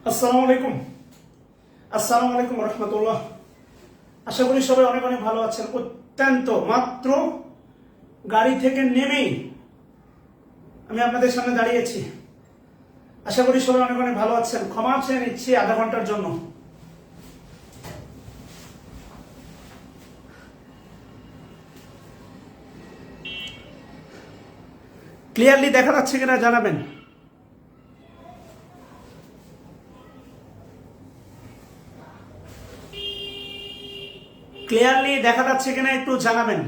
আসসালামু আলাইকুম। আসসালামু আলাইকুম রহমতুল্লাহ। আশা করি সবাই অনেক অনেক ভালো আছেন। অত্যন্ত মাত্র গাড়ি থেকে নেমেই আমি আপনাদের সামনে দাঁড়িয়েছি। আশা করি সবাই অনেক অনেক ভালো আছেন। ক্ষমা চেয়ে নিচ্ছি আধা ঘন্টার জন্য। ক্লিয়ারলি দেখা যাচ্ছে কিনা জানাবেন। ক্লিয়ারলি দেখা যাচ্ছে কিনা একটু জানাবেন।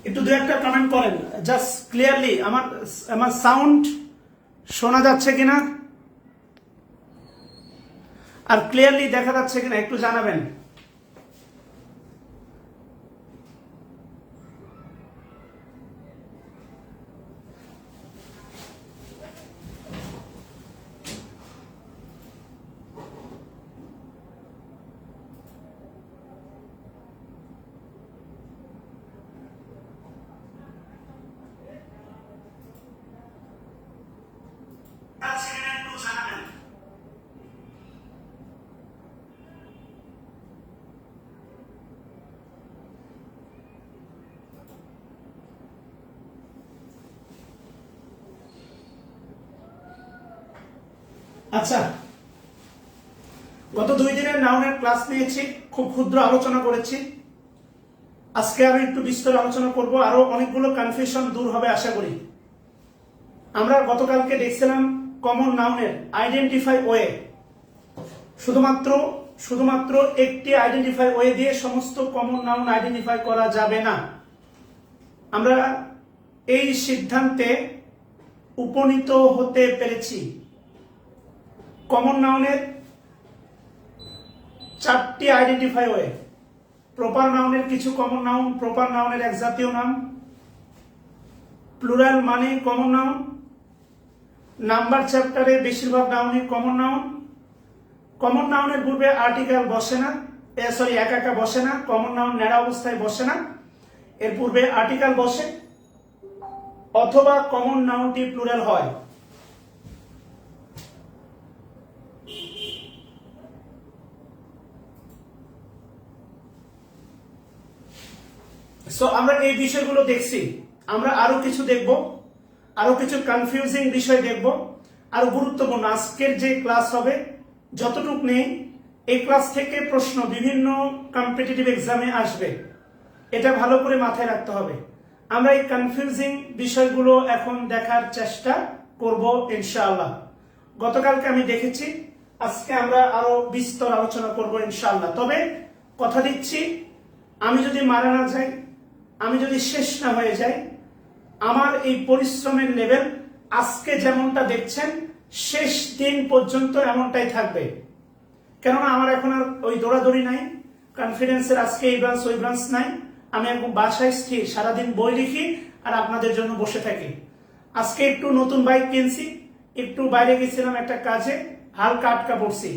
একটু দু একটা কমেন্ট করেন জাস্ট ক্লিয়ারলি। আমার সাউন্ড শোনা যাচ্ছে কিনা আর ক্লিয়ারলি দেখা যাচ্ছে কিনা একটু জানাবেন। আচ্ছা, গত 2 দিনের নাউনের ক্লাস নিয়েছি, খুব ক্ষুদ্র আলোচনা করেছি। আজকে আমি একটু বিস্তর আলোচনা করব, আরো অনেকগুলো কনফিউশন দূর হবে আশা করি। আমরা গতকালকে দেখছিলাম কমন নাউনের আইডেন্টিফাই ওয়ে। শুধুমাত্র একটি আইডেন্টিফাই ওয়ে দিয়ে সমস্ত কমন নাউন আইডেন্টিফাই করা যাবে না। আমরা এই সিদ্ধান্তে উপনীত হতে পেরেছি। কমন নাউনের 4টি আইডেন্টিফাই ওয়ে। প্রপার নাউনের কিছু কমন নাউন, প্রপার নাউনের এক জাতীয় নাম, প্লুরাল মানে কমন নাউন, নাম্বার চ্যাপ্টারে বেশিরভাগ নাউনই কমন নাউন। কমন নাউনের পূর্বে আর্টিকেল বসে না, একা বসে না। কমন নাউন ন্যাড়া অবস্থায় বসে না, এর পূর্বে আর্টিকেল বসে, অথবা কমন নাউনটি প্লুরাল হয়। সো আমরা এই বিষয়গুলো দেখছি। আমরা আরো কিছু দেখব, আরো কিছু কনফিউজিং বিষয় দেখব, আরো গুরুত্বপূর্ণ আজকের যে ক্লাস হবে যতটুক নেই, এই ক্লাস থেকে প্রশ্ন বিভিন্ন কম্পিটিটিভ এক্সামে আসবে, এটা ভালো করে মাথায় রাখতে হবে। আমরা এই কনফিউজিং বিষয়গুলো এখন দেখার চেষ্টা করব ইনশাআল্লাহ। গতকালকে আমি দেখেছি, আজকে আমরা আরো বিস্তর আলোচনা করব ইনশাআল্লাহ। তবে কথা দিচ্ছি, আমি যদি মারা না যাই, আমি যদি শেষ না হয়ে যাই, আমার এই পরিশ্রমের লেভেল আজকে যেমনটা দেখছেন শেষ দিন পর্যন্ত এমনটাই থাকবে। কেননা আমার এখন আর ওই দৌড়াদৌড়ি নাই, কনফিডেন্সের আজকে এই ব্রাঞ্চ ওই ব্রাঞ্চ নাই। আমি এখন বাসায় স্থির, সারাদিন বই লিখি আর আপনাদের জন্য বসে থাকি। আজকে একটু নতুন বাইক কিনছি, একটু বাইরে গেছিলাম একটা কাজে, হালকা আটকা পড়ছি,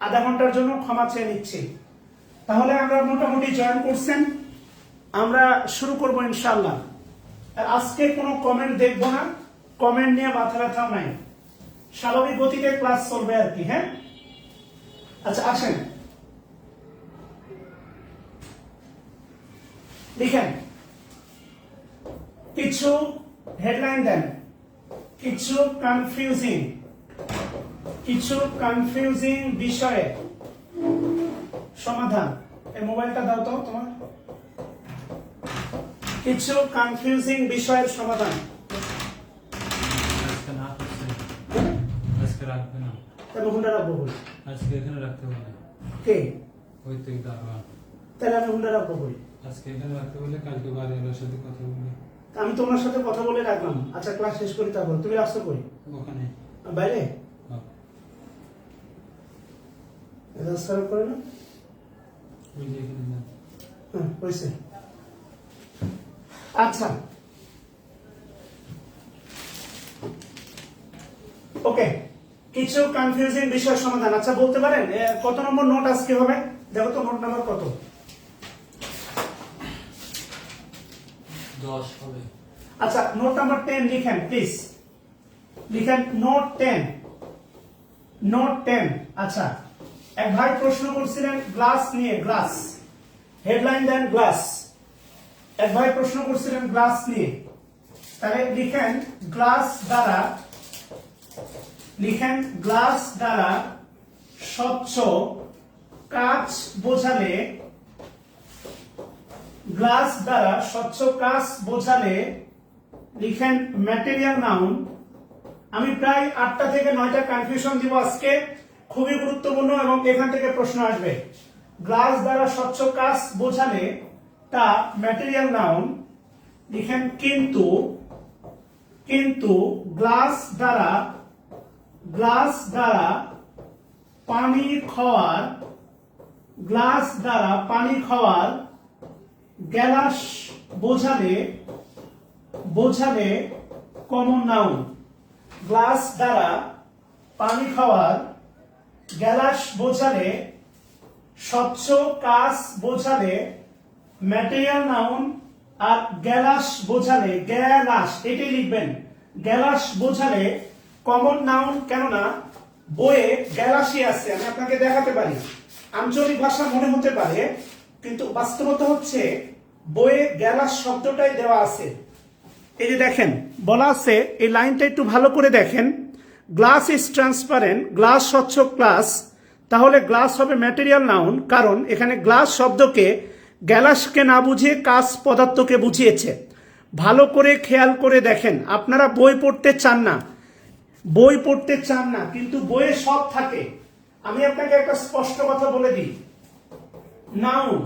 আধা ঘন্টার জন্য ক্ষমা চেয়ে নিচ্ছি। তাহলে আমরা মোটামুটি জয়েন করছেন, আমরা শুরু করবো ইনশাআল্লাহ। আর আজকে কোনো কমেন্ট দেখবো না, কমেন্ট নিয়ে মাথা ব্যথাও নাই, স্বাভাবিক গতিতে ক্লাস চলবে আর কি। হ্যাঁ, আচ্ছা আসেন লিখেন, কিছু হেডলাইন দেন, কিছু কনফিউজিং বিষয়ে সমাধান। এই মোবাইলটা দাও তো তোমার। কিছু কনফিউজিং বিষয়ের সমাধান। আজকে রাখবে না, তাহলে হুন্ডা রাখবো বলি। আজকে এখানে রাখতে বলে কে? ওই তো দাঁড়া, তাহলে আমি হুন্ডা রাখবো বলি। আজকে এখানে রাখতে বলে কালকে বাড়িওয়ালার সাথে কথা বলে আমি তোমার সাথে কথা বলে রাখলাম। আচ্ছা ক্লাস শেষ করি, তারপর তুমি রাখছো কই? ওখানে বাইরে হ্যাঁ। সার্ভ করে না। ওই যে এখানে না। হ্যাঁ হয়েছে। আচ্ছা ওকে, কিছু কনফিউজিং বিষয় সমাধান। আচ্ছা বলতে পারেন কত নম্বর নোট আজকে হবে? দেখো তো নোট নাম্বার কত। 10 হবে। আচ্ছা, নোট নাম্বার 10 লিখেন প্লিজ, লিখেন নোট 10, নোট 10। আচ্ছা, এক ভাই প্রশ্ন করছিলেন গ্লাস নিয়ে, গ্লাস, হেডলাইন দেন গ্লাস। এক ভাই প্রশ্ন করছিলেন গ্লাস নিয়ে, তাহলে লিখেন গ্লাস দ্বারা, লিখেন গ্লাস দ্বারা স্বচ্ছ কাচ বোঝালে, গ্লাস দ্বারা স্বচ্ছ কাচ বোঝালে লিখেন ম্যাটেরিয়াল নাউন। আমি প্রায় 8টা থেকে 9টা কনফিউশন দিব আজকে, খুবই গুরুত্বপূর্ণ এবং এখান থেকে প্রশ্ন আসবে। গ্লাস দ্বারা স্বচ্ছ কাচ বোঝালে তা ম্যাটেরিয়াল নাউন। লিখেন কিন্তু, কিন্তু গ্লাস দ্বারা, গ্লাস দ্বারা পানি খাওয়ার, গ্লাস দ্বারা পানি খাওয়ার গ্যালাস বোঝালে, বোঝালে কমন নাউন। গ্লাস দ্বারা পানি খাওয়ার গ্যালাস বোঝালে, স্বচ্ছ কাচ বোঝালে ম্যাটেরিয়াল নাউন, আর গ্যালাস বোঝালে, গ্যালাস এটাই লিখবেন, গ্যালাস বোঝালে কমন নাউন। কেননা বইয়ে গ্যালাসই আছে, আমি আপনাকে দেখাতে পারি। আঞ্চলিক ভাষা মনে হতে পারে, কিন্তু বাস্তবতা হচ্ছে বইয়ে গ্যালাস শব্দটাই দেওয়া আছে। এই যে দেখেন বলা আছে, এই লাইনটা একটু ভালো করে দেখেন, গ্লাস ইজ ট্রান্সপারেন্ট, গ্লাস স্বচ্ছ গ্লাস, তাহলে গ্লাস হবে ম্যাটেরিয়াল নাউন, কারণ এখানে গ্লাস শব্দকে গ্যালাসকে না বুঝিয়ে কাচ পদার্থকে বুঝিয়েছে। ভালো করে খেয়াল করে দেখেন, আপনারা বই পড়তে চান না, বই পড়তে চান না, কিন্তু বইয়ে সব থাকে। আমি আপনাকে একটা স্পষ্ট কথা বলে দিই, নাউন,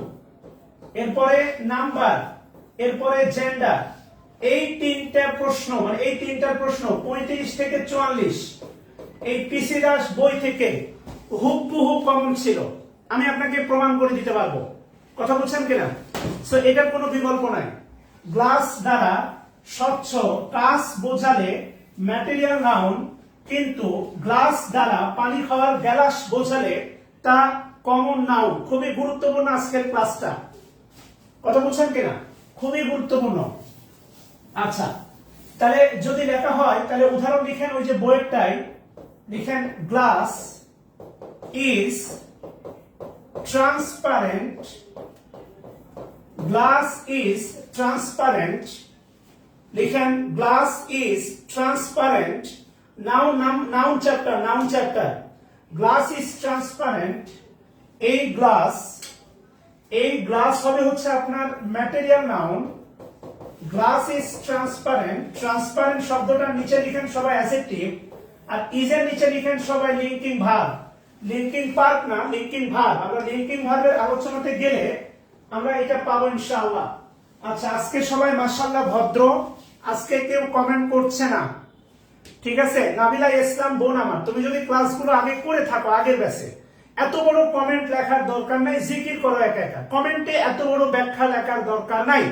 এরপরে নাম্বার, এরপরে জেন্ডার, এই 3টা প্রশ্ন, মানে এই 3টার প্রশ্ন 35 থেকে 44 এই পিসি দাস বই থেকে হুবহু কমন ছিল। আমি আপনাকে প্রমাণ করে দিতে পারবো, কথা বলছেন কিনা? সো এটার কোনো বিকল্প নাই। গ্লাস দ্বারা স্বচ্ছ কাচ বোঝালে ম্যাটেরিয়াল নাউন, কিন্তু গ্লাস দ্বারা পানি খাওয়ার গ্যালাস বোঝালে তা কমন নাউন। খুবই গুরুত্বপূর্ণ আজকের ক্লাসটা, কথা বলছেন কিনা? খুবই গুরুত্বপূর্ণ। আচ্ছা, তাহলে যদি লেখা হয় তাহলে উদাহরণ লিখেন, ওই যে বইয়েরটাই লিখেন, glass is transparent, glass is transparent, লিখেন glass is transparent. Noun, noun chapter, noun chapter, glass is transparent. এই গ্লাস, এই গ্লাস হবে হচ্ছে আপনার material noun. Glass is transparent, transparent শব্দটার নিচে লিখেন সবাই অ্যাডজেক্টিভ, আর ইজের নিচে লিখেন সবাই লিঙ্কিং ভার্ব। লিঙ্কিং পার্ট না, লিঙ্কিং ভার্ব। আমরা লিঙ্কিং ভার্বের আলোচনাতে গেলে আমরা এটা পাবো ইনশাআল্লাহ। আচ্ছা, আজকে সবাই মাশাআল্লাহ ভদ্র, আজকে কেউ কমেন্ট করছে না, ঠিক আছে? নাবিলা ইসলাম বোন আমার, তুমি যদি ক্লাসগুলো আগে করে থাকো আগের ব্যাচে, এত বড় কমেন্ট লেখার দরকার নাই, জিকির করো একা একা, কমেন্টে এত বড় ব্যাখ্যা লেখার দরকার নাই।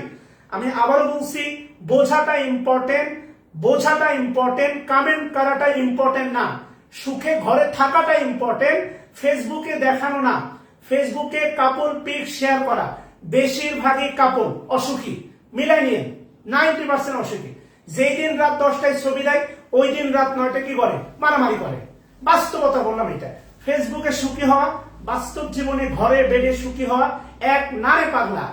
আমি আবারও বলছি, বোঝাটা ইম্পর্টেন্ট, বোঝাটা ইম্পর্টেন্ট, কমেন্ট করাটা ইম্পর্টেন্ট না। সুখে ঘরে থাকাটা ইম্পর্টেন্ট, ফেসবুকে দেখানো না। ফেসবুকে কাপল পিক শেয়ার করা, বেশিরভাগই কাপল অসুখী, মিলাই নিয়ে 90% অসুখী। যেই দিন রাত 10টায় ছবি দেয়, ওই দিন রাত 9টায় কি করে? মারামারি করে। বাস্তবতা বললাম এটা। ফেসবুকে সুখী হওয়া, বাস্তব জীবনে ঘরে বেডে সুখী হওয়া এক নারে পাগলা।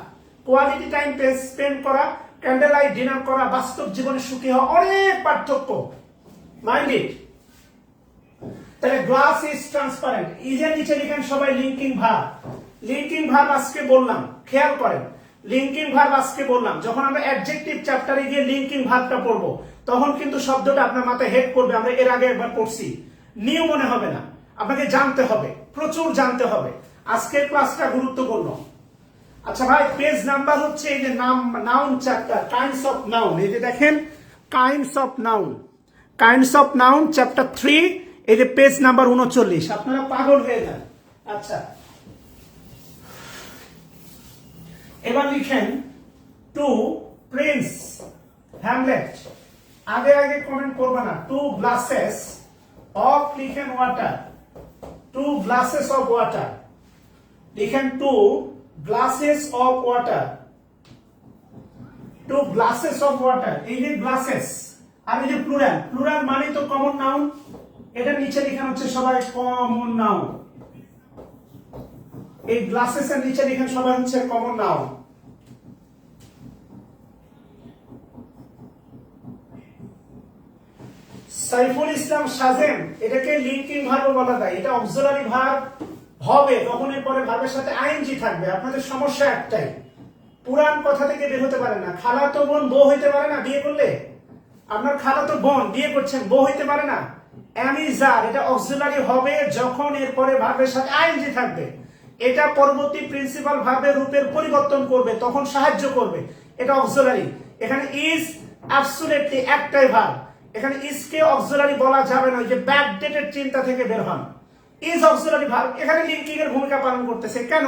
কোয়ালিটি টাইম স্পেন্ড করা, ক্যান্ডেল লাইট ডিনার করা, বাস্তব জীবনে সুখী হওয়া অনেক পার্থক্য। Mind it. তাহলে গ্লাস ইজ ট্রান্সপারেন্ট, ইজের নিচে লিখেন সবাই লিঙ্কিং ভার্ব। লিঙ্কিং ভার্ব আজকে বললাম, খেয়াল করেন, লিঙ্কিং ভার্ব আজকে বললাম। যখন আমরা অ্যাডজেক্টিভ চ্যাপ্টারে গিয়ে লিঙ্কিং ভার্বটা পড়বো, তখন কিন্তু শব্দটা আপনার মাথায় হেড করবে। আমরা এর আগে একবার পড়ছি, নিউ মনে হবে না, আপনাকে জানতে হবে, প্রচুর জানতে হবে। আজকের ক্লাসটা গুরুত্বপূর্ণ। আচ্ছা ভাই, পেজ নাম্বার হচ্ছে এই যে noun chapter, kinds of noun. এই যে দেখেন, kinds of noun, kinds of noun chapter 3, এই যে পেজ নাম্বার 39। আপনারা পাগল হয়ে যান। আচ্ছা, এবার লিখেন টু প্রিন্স হ্যামলেট। আগে আগে কমেন্ট করবে না। টু গ্লাসেস অফ, লিখেন water, two glasses of water. লিখেন two glasses of water. Two glasses of water, এই যে গ্লাসেস আর এই যে প্লুরাল, প্লুরাল মানে তো কমন নাউন, এটা নিচে লেখা হচ্ছে সবাই কমন নাউন, এই গ্লাসেস এর নিচে লেখা সবাই হচ্ছে কমন নাউন। সাইফুল ইসলাম সাজেন, এটাকে লিঙ্কিং ভার্ব বলা যায়, এটা অক্সিলারি ভার্ব হবে তখন এর পরে ভার্বের সাথে আইএনজি থাকবে। আপনাদের সমস্যা একটাই, পুরান কথা থেকে বের হতে পারে না। খালাতো বোন বউ হইতে পারে না বিয়ে করলে, আপনার খালাতো বোন বিয়ে করছেন বউ হইতে পারে না। অ্যামিজার এটা অক্সিলারি হবে যখন এর পরে ভার্বের সাথে আইএনজি থাকবে, এটা পরবর্তী প্রিন্সিপাল ভার্বের রূপের পরিবর্তন করবে, তখন সাহায্য করবে, এটা অক্সিলারি। এখানে ইজ অ্যাবসলিউটলি একটাই ভার্ব, এখানে ইজ কে অক্সিলারি বলা যাবে না, যে ব্যাকডেটেড চিন্তা থেকে বের হন। ইজ অক্সিলারি ভার্ব এখানে লিঙ্কিং এর ভূমিকা পালন করতেছে। কেন?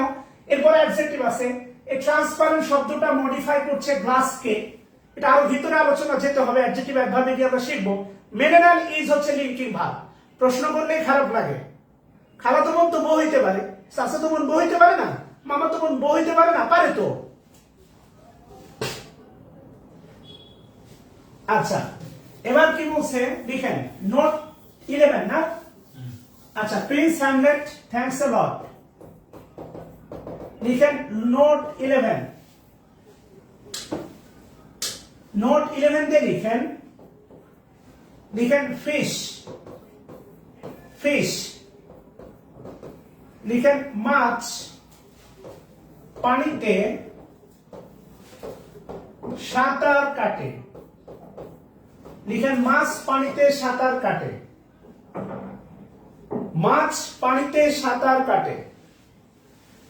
এরপরে অ্যাডজেক্টিভ আছে, এই ট্রান্সপারেন্ট শব্দটা মডিফাই করছে গ্লাস কে, এটা আরো ভিতরে আলোচনা যেতে হবে, অ্যাডজেক্টিভ অ্যাডভার্বে গিয়ে আমরা শিখবো। মেনে নেন ইজ হচ্ছে লিঙ্কিং ভার্ব। প্রশ্ন করলেই খারাপ লাগে, খালাতো বোন তো বউ হইতে পারে, চাচাতো বোন বউ হইতে পারে না, মামাতো বোন বউ হইতে পারে না, পারে তো। আচ্ছা, এবার কি বলছে লিখেন, নোট 11 না? আচ্ছা, প্রিন্স হ্যামলেট থ্যাঙ্কস এ লট, লিখেন নোট 11, নোট 11 দিয়ে লিখেন, লিখেন ফিশ, ফিশ, লিখেন মাছ পানিতে সাঁতার কাটে, লিখেন মাছ পানিতে সাঁতার কাটে, মাছ পানিতে সাঁতার কাটে।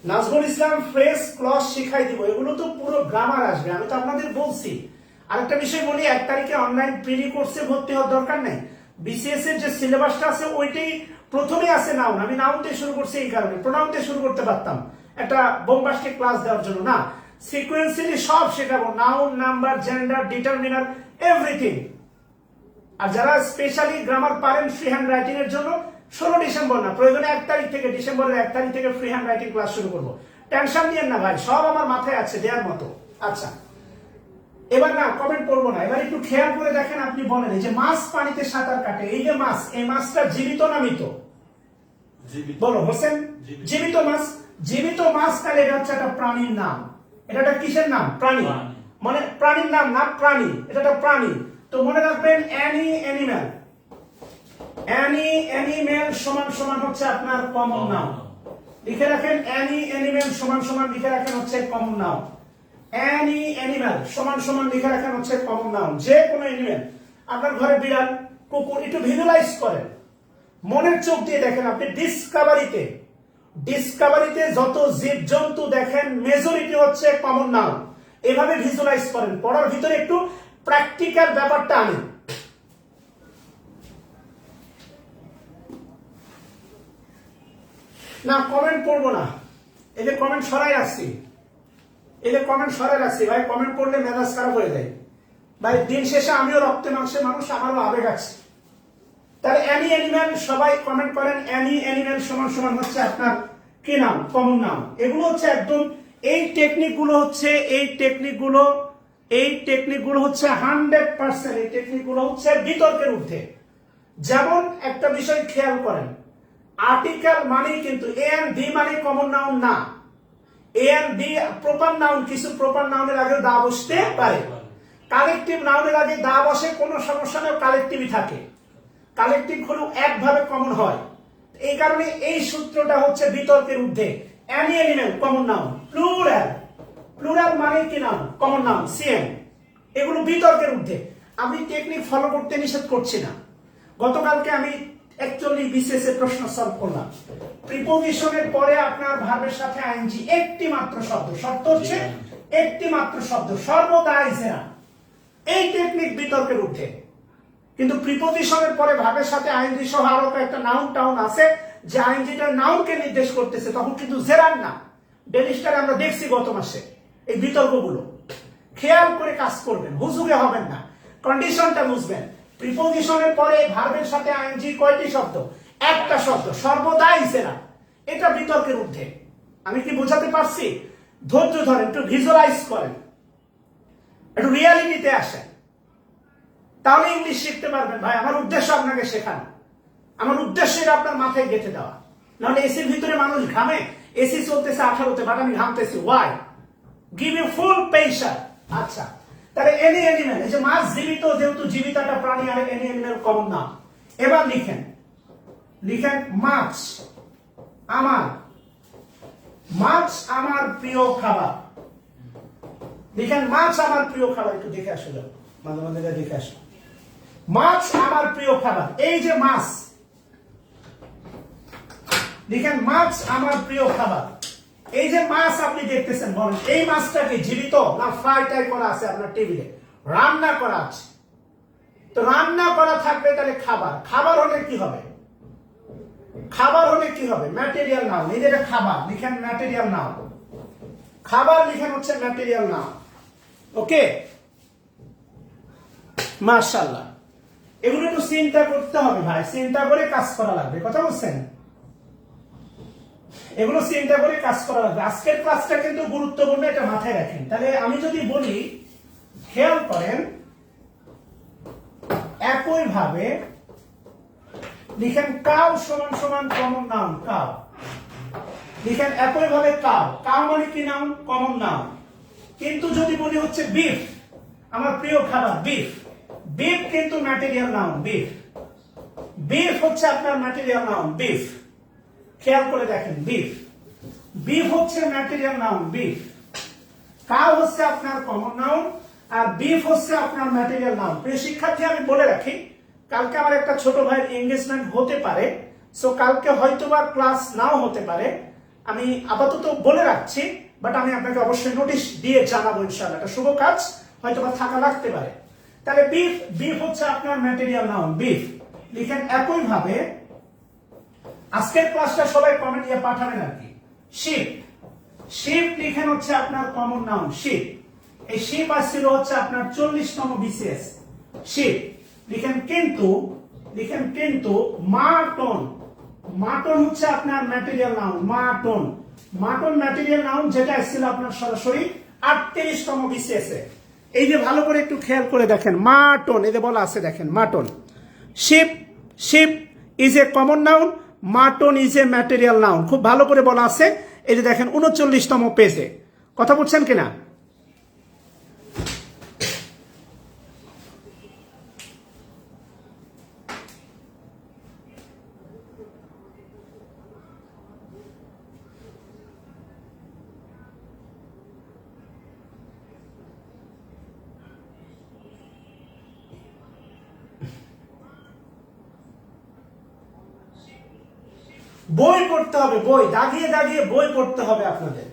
নাজমুল ইসলাম ফ্রেজ ক্লজ শিখাই দিব, এগুলো তো পুরো গ্রামার আসবে, আমি তো আপনাদের বলছি। আরেকটা বিষয় বলি, 1 তারিখে অনলাইন প্রি কোর্সে ভর্তি হওয়ার দরকার নেই, বিসিএস এর যে সিলেবাসটা আছে ওইটাই প্রথমে আছে নাউন, আমি নাউন দিয়ে শুরু করছি এই কারণে, প্রোনাউন দিয়ে শুরু করতে পারতাম একটা বোম্বাস্টিক ক্লাস দেওয়ার জন্য, না, সিকোয়েন্সিয়ালি সব শেখাবো, noun, number, gender, determiner, everything. আর যারা স্পেশালি গ্রামার পারেন ফ্রি হ্যান্ড রাইটিং এর জন্য 16 ডিসেম্বর না, প্রয়োজনে 1 তারিখ থেকে, ডিসেম্বরের 1 তারিখ থেকে ফ্রি হ্যান্ড রাইটিং ক্লাস শুরু করবো। টেনশন নিয়েন না ভাই, সব আমার মাথায় আছে দেওয়ার মতো। আচ্ছা, এবার না কমেন্ট পড়বো না, এবার একটু খেয়াল করে দেখেন, আপনি বলেন এই যে মাছ পানিতে সাঁতার কাটে, এই যে মাছ, এই মাছটা জীবিত না মৃত? বলো হোসেন, জীবিত মাছ। জীবিত মাছ, তাহলে এটা হচ্ছে একটা প্রাণীর নাম, এটা একটা কিসের নাম? প্রাণী, মানে প্রাণীর নাম না, প্রাণী, এটা একটা প্রাণী। তো মনে রাখবেন অ্যানি অ্যানিম্যাল, অ্যানি অ্যানিম্যাল সমান সমান হচ্ছে আপনার কমন নাউন, লিখে রাখেন অ্যানি অ্যানিম্যাল সমান সমান লিখে রাখেন হচ্ছে কমন নাউন, অ্যানি অ্যানিম্যাল সমান সমান লিখে রাখেন হচ্ছে কমন নাউন। যে কোনো অ্যানিম্যাল, আপনার ঘরে বিড়াল, কুকুর, একটু ভিজুয়ালাইজ করেন, মনের চোখ দিয়ে দেখেন আপনি। ডিসকভারিতে, ডিসকভারিতে যত জীবজন্তু দেখেন মেজরিটি হচ্ছে কমন নাউন, এভাবে ভিজুয়ালাইজ করেন, পড়ার ভিতরে একটু প্র্যাকটিক্যাল ব্যাপারটা আনেন। না কমেন্ট পড়বো না, এদের কমেন্ট সরাই রাখছি, এদের কমেন্ট সরাই রাখছি ভাই, কমেন্ট পড়লে মেজাজ খারাপ হয়ে যায় ভাই। দিন শেষে আমিও রক্তে মাংসের মানুষ, আমারও আবেগ আছে। তাহলে অ্যানি অ্যানিম্যাল সবাই কমেন্ট করেন, অ্যানি অ্যানিম্যাল সমান সমান হচ্ছে আপনার কি নাম? কমন নাম। এগুলো হচ্ছে একদম, এই টেকনিকগুলো হচ্ছে, এই টেকনিকগুলো, এই টেকনিকগুলো হচ্ছে 100%, এই টেকনিকগুলো হচ্ছে বিতর্কের ঊর্ধ্বে। যেমন একটা বিষয় খেয়াল করেন, আর্টিকেল মানে কিন্তু এ এন্ড বি মানে কমন নাউন না, এ এন্ড বি প্রপার নাউন, কিছু প্রপার নাউনের আগে দা বসতে পারে, কালেকটিভ নাউনের আগে দা বসে, কোনো সমস্যা নেই, কালেকটিভই থাকে, কালেকটিভ হলেও একভাবে কমন হয়। এই কারণে এই সূত্রটা হচ্ছে বিতর্কের ঊর্ধ্বে। Any animal common noun, plural, plural মানে কি নাউন? কমন নাউন, সিএম, এগুলো বিতর্কের ঊর্ধ্বে। আমি টেকনিক ফলো করতে নিষেধ করছি না। গতকালকে আমি অ্যাকচুয়ালি বিসিএস এর প্রশ্ন সলভ করলাম, প্রিপোজিশনের পরে আপনার ভার্বের সাথে আইএনজি একটি মাত্র শব্দ, শর্ত হচ্ছে একটি মাত্র শব্দ, সর্বদা আইজেরা। এই টেকনিক বিতর্কের ঊর্ধ্বে। কিন্তু প্রিপোজিশনের পরে ভার্বের সাথে আইএনজি সহ আরো একটা নাউন টাউন আছে, যে আইএনজিটা নাউনকে নির্দেশ করতেছে, তখন কিন্তু জেরার না। ডেলিস্টারে আমরা দেখছি গত মাসে এই বিতর্কগুলো। খেয়াল করে কাজ করবেন, হুজুগে হবেন না, কন্ডিশনটা বুঝবেন। প্রিপোজিশনের পরে ভার্বের সাথে আইএনজি কয়টি শব্দ? একটা শব্দ, সর্বদাই জেরা। এটা বিতর্কের ঊর্ধ্বে। আমি কি বোঝাতে পারছি? ধৈর্য ধরেন, একটু ভিজুয়ালাইজ করেন। একটু রিয়ালিটিতে আসেন, তাহলে ইংলিশ শিখতে পারবেন। ভাই আমার উদ্দেশ্য আপনাকে শেখানো, আমার উদ্দেশ্য এটা আপনার মাথায় গেঁথে দেওয়া। নাহলে এসির ভিতরে মানুষ ঘামে, এসি চলতেছে 18-তে, বাট আমি ঘামতেছি, why? Give you full pressure. আচ্ছা, তাহলে এনি অ্যানিমেল, এই যে মাছ জীবিত, যেহেতু জীবিত একটা প্রাণী, আর এনি অ্যানিমেল কমন নাম। এবার লিখেন মাছ আমার প্রিয় খাবার। লিখেন মাছ আমার প্রিয় খাবার। একটু দেখে আসো, যাও মাঝে মাঝে দেখে আসো। মাছ আমার প্রিয় খাবার। এই যে মাছ, লিখেন মাছ আমার প্রিয় খাবার। এই যে মাছ আপনি দেখতেছেন, বলেন এই মাছটা কি জীবিত না ফ্রাই টাই করা আছে আপনার টেবিলে, রান্না করা আছে? তো রান্না করা থাকবে, তাহলে খাবার হলে কি হবে? খাবার হলে কি হবে? Material noun. এই যে এটা খাবার, লিখেন ম্যাটেরিয়াল নাউন। খাবার লিখেন হচ্ছে ম্যাটেরিয়াল নাউন। ওকে, মাশাআল্লাহ। এগুলো একটু চিন্তা করতে হবে ভাই, চিন্তা করে কাজ করা লাগবে, কথা বলছেন? এগুলো চিন্তা করে কাজ করা লাগবে। আজকের ক্লাসটা কিন্তু গুরুত্বপূর্ণ, এটা মাথায় রাখেন। তাহলে আমি যদি বলি, খেয়াল করেন, একইভাবে লিখেন কাউ সমান সমান কমন নাউন, কাউ। লিখেন একইভাবে কাউ মানে কি নাউন? Common noun. কিন্তু যদি বলি হচ্ছে বিফ, আমার প্রিয় খাবার বিফ কিন্তু ম্যাটেরিয়াল নাউন। বিফ হচ্ছে আপনার ম্যাটেরিয়াল নাউন, বিফ। খেয়াল করে দেখেন, বিফ হচ্ছে ম্যাটেরিয়াল নাউন, বিফ। কাউ হচ্ছে আপনার কমন নাউন, আর বিফ হচ্ছে আপনার ম্যাটেরিয়াল নাউন। প্রিয় শিক্ষার্থী, আমি বলে রাখি, কালকে আমার একটা ছোট ভাইয়ের এনগেজমেন্ট হতে পারে, সো কালকে হয়তোবা ক্লাস নাও হতে পারে। আমি আপাতত বলে রাখছি, বাট আমি আপনাকে অবশ্যই নোটিশ দিয়ে জানাবো ইনশাআল্লাহ। এটা শুভ কাজ, হয়তোবা থাকা লাগতে পারে। তাহলে বিফ হচ্ছে আপনার ম্যাটেরিয়াল নাউন, বিফ। লিখেন একইভাবে, আজকের ক্লাসটা সবাই কমেন্ট দিয়ে পাঠাবেন আর কি। শিপ লিখেন হচ্ছে আপনার কমন নাউন, শিপ। এই শিপ আসছিল হচ্ছে আপনার 40তম বিসিএস, শিপ। লিখেন কিন্তু মাটন হচ্ছে আপনার material noun, mutton material noun, যেটা আসছিল আপনার সরাসরি 38তম বিসিএস এ। এই যে ভালো করে একটু খেয়াল করে দেখেন, মাটন, এই যে বলা আছে দেখেন, mutton. Sheep is a common noun, mutton is a material noun. খুব ভালো করে বলা আছে, এই যে দেখেন 39তম পেজে। কথা বলছেন কিনা? বই পড়তে হবে, বই দাগিয়ে বই পড়তে হবে আপনাদের।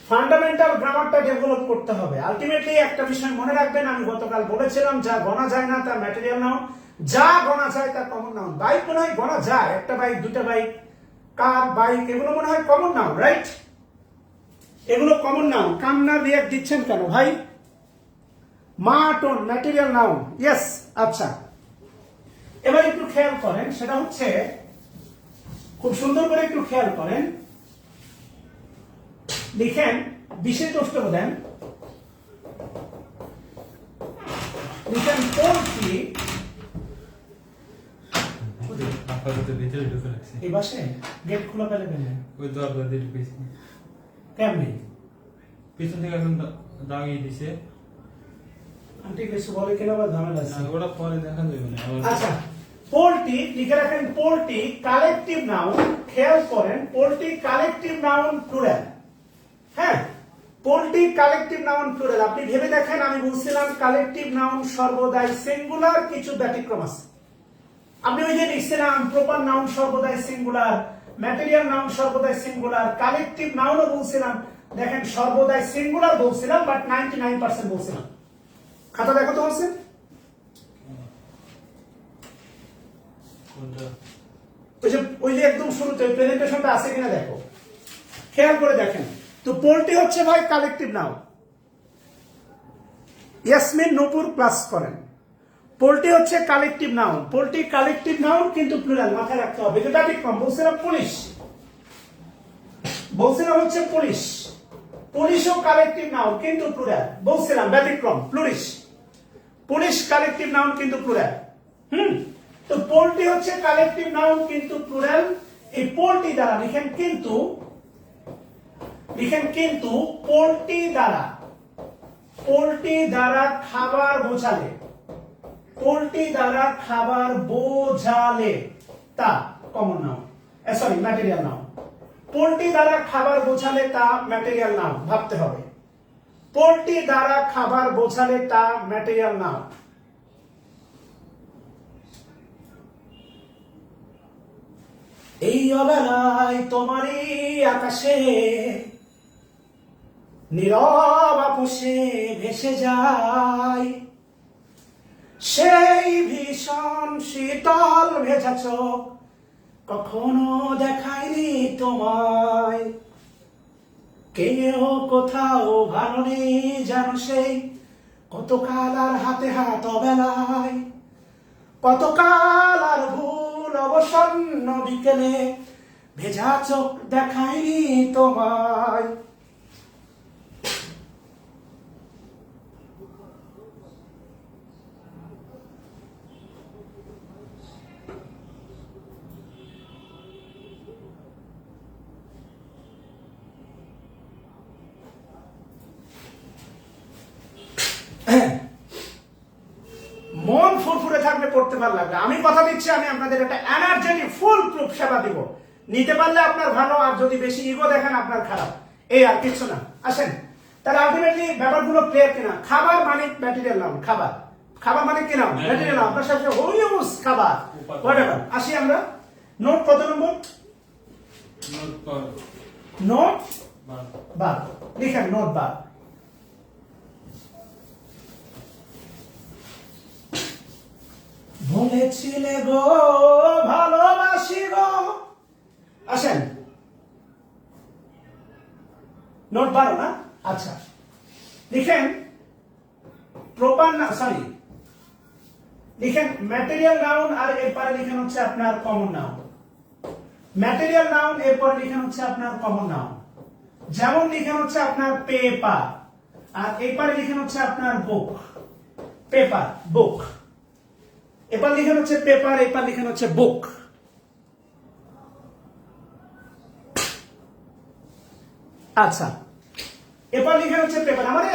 ফান্ডামেন্টাল গ্রামারটা ডেভেলপ করতে হবে। আলটিমেটলি একটা বিষয় মনে রাখবেন, আমি গতকাল বলেছিলাম, যা গণা যায় না তার ম্যাটেরিয়াল নাউন, যা গণা যায় তার কমন নাউন। বাইক মনে হয় গণা যায়, একটা বাইক, দুটা বাইক, কার, বাইক, এগুলো মনে হয় কমন নাউন, রাইট? এগুলো কমন নাউন। কান্না রিয়াক্ট দিচ্ছেন কেন ভাই? Mutton material noun, yes. আচ্ছা, এবার একটু খেয়াল করেন, সেটা হচ্ছে, খুব সুন্দর করে একটু খেয়াল করেন, লিখেন বিশেষ দ্রষ্টব্য দেন, লিখেন পোল্ট্রি। ভিতরে ঢুকে রাখছি, এই বাসে গেট খোলা পেলে কেন? ওই দরজা দিয়ে ঢুকেছি। কেমনি? পিছন থেকে এখন দাগিয়ে দিছে। আন্টি কিছু বলে কিনা বা ঝামেলা আছে? ওটা পরে দেখা যাবে না। আচ্ছা, পোল্ট্রি লিখে রাখেন, পোল্ট্রি কালেকটিভ নাউন। খেয়াল করেন, পোল্ট্রি কালেকটিভ নাউন প্লুরাল। হ্যাঁ, পোল্ট্রি কালেকটিভ নাউন প্লুরাল। আপনি ভেবে দেখেন, আমি বলছিলাম কালেকটিভ নাউন সর্বদাই সিঙ্গুলার, কিছু ব্যতিক্রম আছে। আপনি ওই যে লিখছিলাম প্রপার নাউন সর্বদাই সিঙ্গুলার, ম্যাটেরিয়াল নাউন সর্বদাই সিঙ্গুলার, কালেকটিভ নাউনও বলছিলাম, দেখেন সর্বদাই সিঙ্গুলার বলছিলাম, বাট 99% বলছিলাম। খাতা দেখো তো বলছেন, ওই যে একদম শুরুতে প্রেজেন্টেশনটা আছে কিনা দেখো, খেয়াল করে দেখেন। তো পোল্ট্রি হচ্ছে ভাই কালেকটিভ নাউন। ইয়াসমিন নূপুর ক্লাস করেন। পোল্ট্রি হচ্ছে collective noun, poultry collective noun কিন্তু প্লুরাল, মাথায় রাখতে হবে। এটা ব্যতিক্রম, বলছিলাম পুলিশ, বলছিলাম হচ্ছে পুলিশ, পুলিশও কালেকটিভ নাউন কিন্তু প্লুরাল, বলছিলাম ব্যতিক্রম পুলিশ। পুলিশ কালেকটিভ নাউন কিন্তু প্লুরাল। তো পোল্ট্রি হচ্ছে কালেকটিভ নাউন কিন্তু প্লুরাল। এই পোল্ট্রি দ্বারা লিখেন কিন্তু, পোল্ট্রি দ্বারা, পোল্ট্রি দ্বারা খাবার বোঝালে, পোল্ট্রি দ্বারা খাবার বোঝালে তা common noun, sorry material noun. Poultry দ্বারা খাবার বোঝালে তা ম্যাটেরিয়াল নাউন, ভাবতে হবে। পোল্ট্রি দ্বারা খাবার বোঝালে তা ম্যাটেরিয়াল নাউন। এই অবেলায় তোমারই আকাশে নীরব আপোষে ভেসে যায় সেই ভীষণ শীতল ভেজা চোখ, কখনো দেখায়নি তোমায়। কেউ কোথাও ভালো নেই জানো সেই কতকাল আর হাতে হাত অবেলায়, কতকাল আর ভুল অবসন্ন বিকেলে ভেজা চোখ দেখায়নি তোমায়। মন ফুরফুরে থাকলে পড়তে ভালো লাগবে। আমি কথা দিচ্ছি, আমি আপনাদের একটা এনার্জেটিক ফুল প্রুফ সেবা দিব। নিতে পারলে আপনার ভালো, আর যদি বেশি ইগো দেখেন আপনার খারাপ। এই আর কিছু না। আসেন তাহলে আলটিমেটলি ব্যাপারগুলো ক্লিয়ার কিনা। খাবার মানে ম্যাটেরিয়াল নাউন, খাবার। খাবার মানে কি নাউন? Material noun. আপনার সাথে হোলিউস খাবার হোয়াটএভার। আসি আমরা নোট কত নম্বর? নোট 12 লিখেন, নোট 12। বলেছিলে গো ভালোবাসি গো। আসেন নোট 12 না? আচ্ছা লিখেন প্রপার না, সরি লিখেন ম্যাটেরিয়াল নাউন, আর এরপরে লিখেন হচ্ছে আপনার কমন নাউন। ম্যাটেরিয়াল নাউন এরপরে লিখেন হচ্ছে আপনার কমন নাউন। যেমন লিখেন হচ্ছে আপনার পেপার, আর এরপরে লিখেন হচ্ছে আপনার বুক। পেপার, বুক। এবার লিখেন হচ্ছে পেপার, এবার লিখেন হচ্ছে বুক। আচ্ছা এবার লিখেন হচ্ছে পেপার। আমারে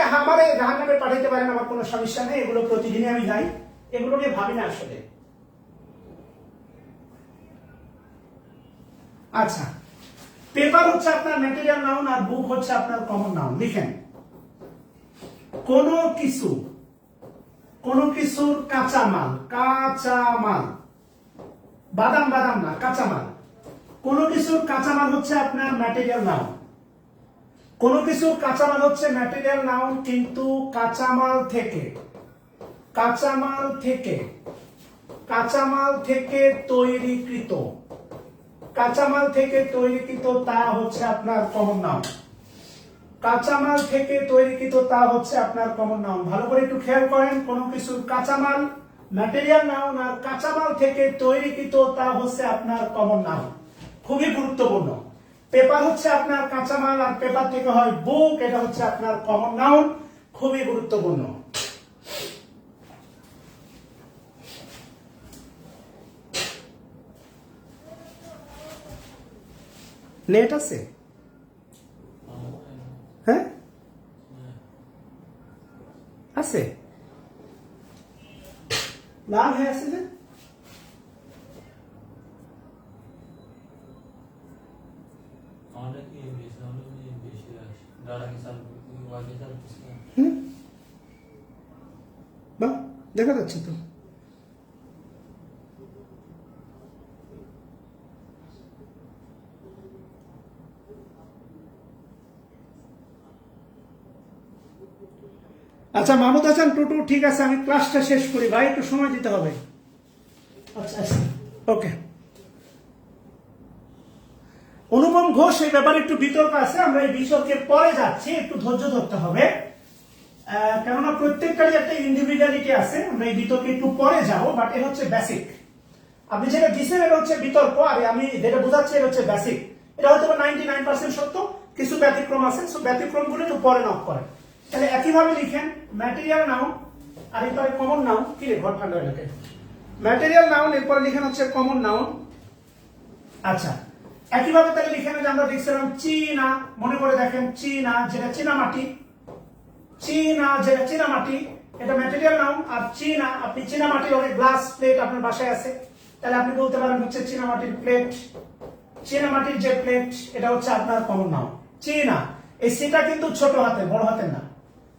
জাহান নামে পাঠাইতে পারেন, আমার কোনো সমস্যা নেই। এগুলো প্রতিদিনই আমি যাই, এগুলো নিয়ে ভাবি না আসলে। আচ্ছা পেপার হচ্ছে আপনার ম্যাটেরিয়াল নাউন, আর বুক হচ্ছে আপনার কমন নাউন। লিখেন কোনো কিছু, কোন কিছুর কাঁচামাল, কাঁচামাল, বাদাম বাদাম না, কাঁচামাল। কোন কিছুর কাঁচামাল হচ্ছে আপনার ম্যাটেরিয়াল নাউন। কোন কিছুর কাঁচামাল হচ্ছে ম্যাটেরিয়াল নাউন, কিন্তু কাঁচামাল থেকে, কাঁচামাল থেকে, কাঁচামাল থেকে তৈরিকৃত, কাঁচামাল থেকে তৈরিকৃত তা হচ্ছে আপনার কমন নাউন। কাঁচামাল থেকে তৈরিকৃত তা হচ্ছে আপনার কমন নাউন। ভালো করে একটু খেয়াল করেন, কোন কিছুর কাঁচামাল ম্যাটেরিয়াল নাউন, আর কাঁচামাল থেকে তৈরিকৃত তা হচ্ছে আপনার কমন নাউন। খুবই গুরুত্বপূর্ণ। পেপার হচ্ছে আপনার কাঁচামাল, আর পেপার থেকে হয় বুক, এটা হচ্ছে আপনার কমন নাউন। খুবই গুরুত্বপূর্ণ। নেট আছে? হ্যাঁ আছে, লাল হয়ে আছে যে। বাহ দেখা যাচ্ছে তো। আচ্ছা মাহমুদ হাসান টুটু, ঠিক আছে আমি ক্লাসটা শেষ করি ভাই, একটু সময় দিতে হবে। আচ্ছা ওকে। অনুপম ঘোষ, এই ব্যাপারে একটু বিতর্ক আছে, আমরা এই বিতর্কের পরে যাচ্ছি, একটু ধৈর্য ধরতে হবে। কেননা প্রত্যেকটারই একটা ইন্ডিভিজুয়ালিটি আছে। আমরা এই বিতর্কে একটু পরে যাবো, বাট এটা হচ্ছে বেসিক। আপনি যেটা দিচ্ছেন এটা হচ্ছে বিতর্ক, আর আমি যেটা বোঝাচ্ছি এটা হচ্ছে বেসিক। এটা হয়তো 99% সত্য, কিছু ব্যতিক্রম আছে, সো ব্যতিক্রমগুলো একটু পরে নক করে। তাহলে একইভাবে লিখেন ম্যাটেরিয়াল নাউন আর এরপরে কমন নাউন। কি রে ঘর ঠান্ডা হয়ে গেছে। ম্যাটেরিয়াল নাউন এরপরে লিখেন হচ্ছে কমন নাউন। আচ্ছা একইভাবে তাহলে লিখেন যে আমরা দেখছিলাম চীনা, মনে করে দেখেন চীনা যেটা চীনা মাটি, চীনা যেটা চীনা মাটি এটা ম্যাটেরিয়াল নাউন। আর চীনা, আপনি চীনা মাটির অনেক গ্লাস প্লেট আপনার বাসায় আছে, তাহলে আপনি বলতে পারেন হচ্ছে চীনা মাটির প্লেট, চীনা মাটির যে প্লেট এটা হচ্ছে আপনার কমন নাউন। চীনা, এই সিটা কিন্তু ছোট হাতে, বড় হাতের না,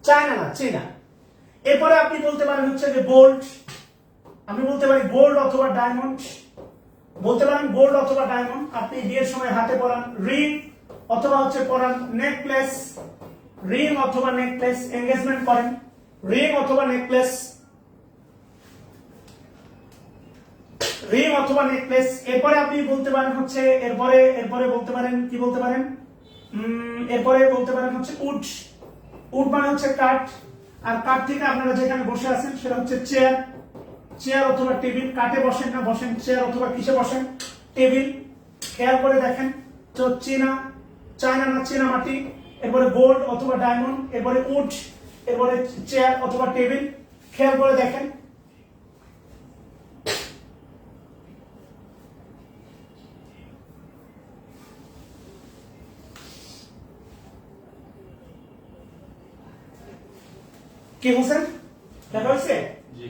চায়না না, চীনা। এরপরে আপনি বলতে পারেন হচ্ছে যে গোল্ড, আমি বলতে পারি গোল্ড অথবা ডায়মন্ড, বলতে পারেন গোল্ড অথবা ডায়মন্ড। আপনি বিয়ের সময় হাতে পরান রিং অথবা হচ্ছে পরান নেকলেস, রিং অথবা নেকলেস, এঙ্গেজমেন্ট করেন রিং অথবা নেকলেস, রিং অথবা নেকলেস। এরপরে আপনি বলতে পারেন হচ্ছে এরপরে বলতে পারেন কি বলতে পারেন, এরপরে বলতে পারেন হচ্ছে উড, উড মানে হচ্ছে কাঠ, আর কাঠ থেকে আপনারা যেখানে বসে আছেন সেটা হচ্ছে চেয়ার, চেয়ার অথবা টেবিল। কাঠে বসেন না, বসেন চেয়ার অথবা কিসে বসেন, টেবিল। খেয়াল করে দেখেন তো চীনা, চায়না না চীনা মাটি, এরপরে গোল্ড অথবা ডায়মন্ড, এরপরে উড, এরপরে চেয়ার অথবা টেবিল। খেয়াল করে দেখেন। কি হোসেন দেখা হয়েছে? জি।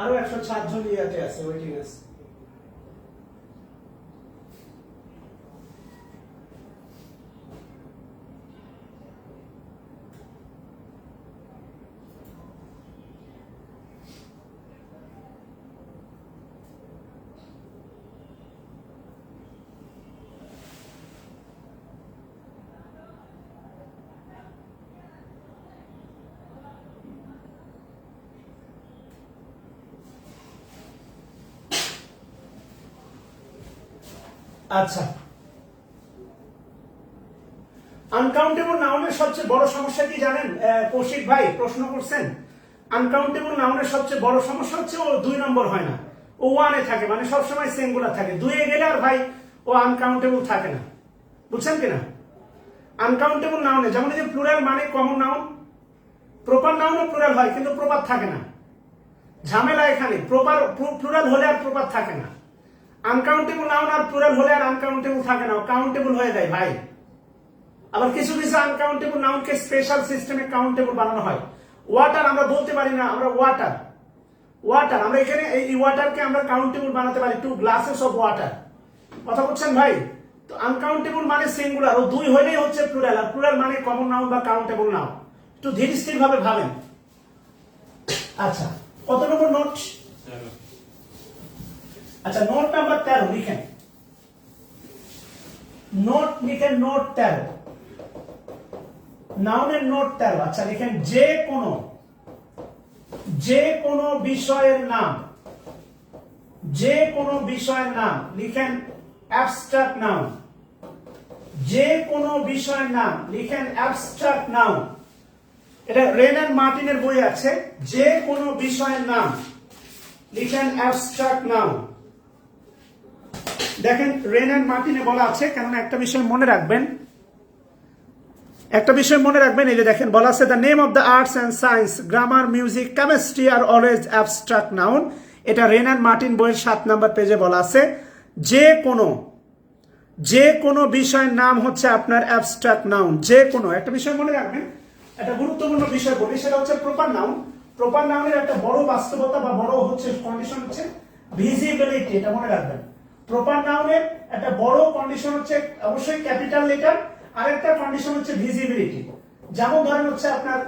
আরো 107 জন ইয়াতে আছে, ওয়েটিং আছে। আচ্ছা, আনকাউন্টেবল নাউনের সবচেয়ে বড় সমস্যা কি জানেন? কৌশিক ভাই প্রশ্ন করছেন, আনকাউন্টেবল নাউনের সবচেয়ে বড় সমস্যা হচ্ছে ও 2 নম্বর হয় না, ও 1 এ থাকে, মানে সবসময় সিঙ্গুলার থাকে। 2 এ গেলে আর ভাই ও আনকাউন্টেবল থাকে না, বুঝছেন কিনা? আনকাউন্টেবল নাউনে যেমন এই যে প্লুরাল মানে কমন নাউন, প্রপার নাউনও প্লুরাল হয় কিন্তু প্রপার থাকে না। ঝামেলা এখানে, প্রপার প্লুরাল হলে আর প্রপার থাকে না, আনকাউন্টেবল নাউন আর প্লুরাল হলে আর আনকাউন্টেবল থাকে না, কাউন্টেবল হয়ে যায় ভাই। আবার কিছু কিছু আনকাউন্টেবল নাউনকে স্পেশাল সিস্টেমে কাউন্টেবল বানানো হয়। ওয়াটার আমরা বলতে পারি না, আমরা ওয়াটার, ওয়াটার আমরা এখানে এই ওয়াটারকে আমরা কাউন্টেবল বানাতে পারি, 2 গ্লাসেস অফ ওয়াটার। কথা বলছেন ভাই? তো আনকাউন্টেবল মানে সিঙ্গুলার, ও 2 হলেই হচ্ছে প্লুরাল, আর প্লুরাল মানে কমন নাউন বা কাউন্টেবল নাউন। একটু ধীর স্থির ভাবে ভাবেন। আচ্ছা কত নম্বর নোট? আচ্ছা নোট নাম্বার 13 লিখেন, নোট লিখেন, নোট 13, নাউনের নোট 13। আচ্ছা লিখেন যে কোনো বিষয়ের নাম, যে কোনো বিষয়ের নাম লিখেন অ্যাবস্ট্রাক্ট নাউন, যে কোনো বিষয়ের নাম লিখেন অ্যাবস্ট্রাক্ট নাউন। এটা রেন এন্ড মার্টিনের বই আছে, যে কোনো বিষয়ের নাম লিখেন অ্যাবস্ট্রাক্ট নাউন। দেখেন রেন এন্ড মার্টিনে বলা আছে, কেননা একটা বিষয় মনে রাখবেন, একটা বিষয় মনে রাখবেন। এই যে দেখেন বলা আছে the name of the arts and science, grammar, music, chemistry are always abstract noun. এটা রেন এন্ড মার্টিন বইয়ের 7 নম্বর পেজে বলা আছে। যে কোনো বিষয়ের নাম হচ্ছে আপনার অ্যাবস্ট্রাক্ট নাউন। যে কোনো একটা বিষয় মনে রাখবেন, একটা গুরুত্বপূর্ণ বিষয় বলি, সেটা হচ্ছে প্রপার নাউন। প্রপার নাউনের একটা বড় বাস্তবতা বা বড় হচ্ছে কন্ডিশন হচ্ছে ভিজিবিলিটি, এটা মনে রাখবেন। প্রপার নাউনের একটা বড় কন্ডিশন হচ্ছে অবশ্যই ক্যাপিটাল লেটার, আরেকটা কন্ডিশন হচ্ছে ভিজিবিলিটি। যেমন ধরেন হচ্ছে আপনার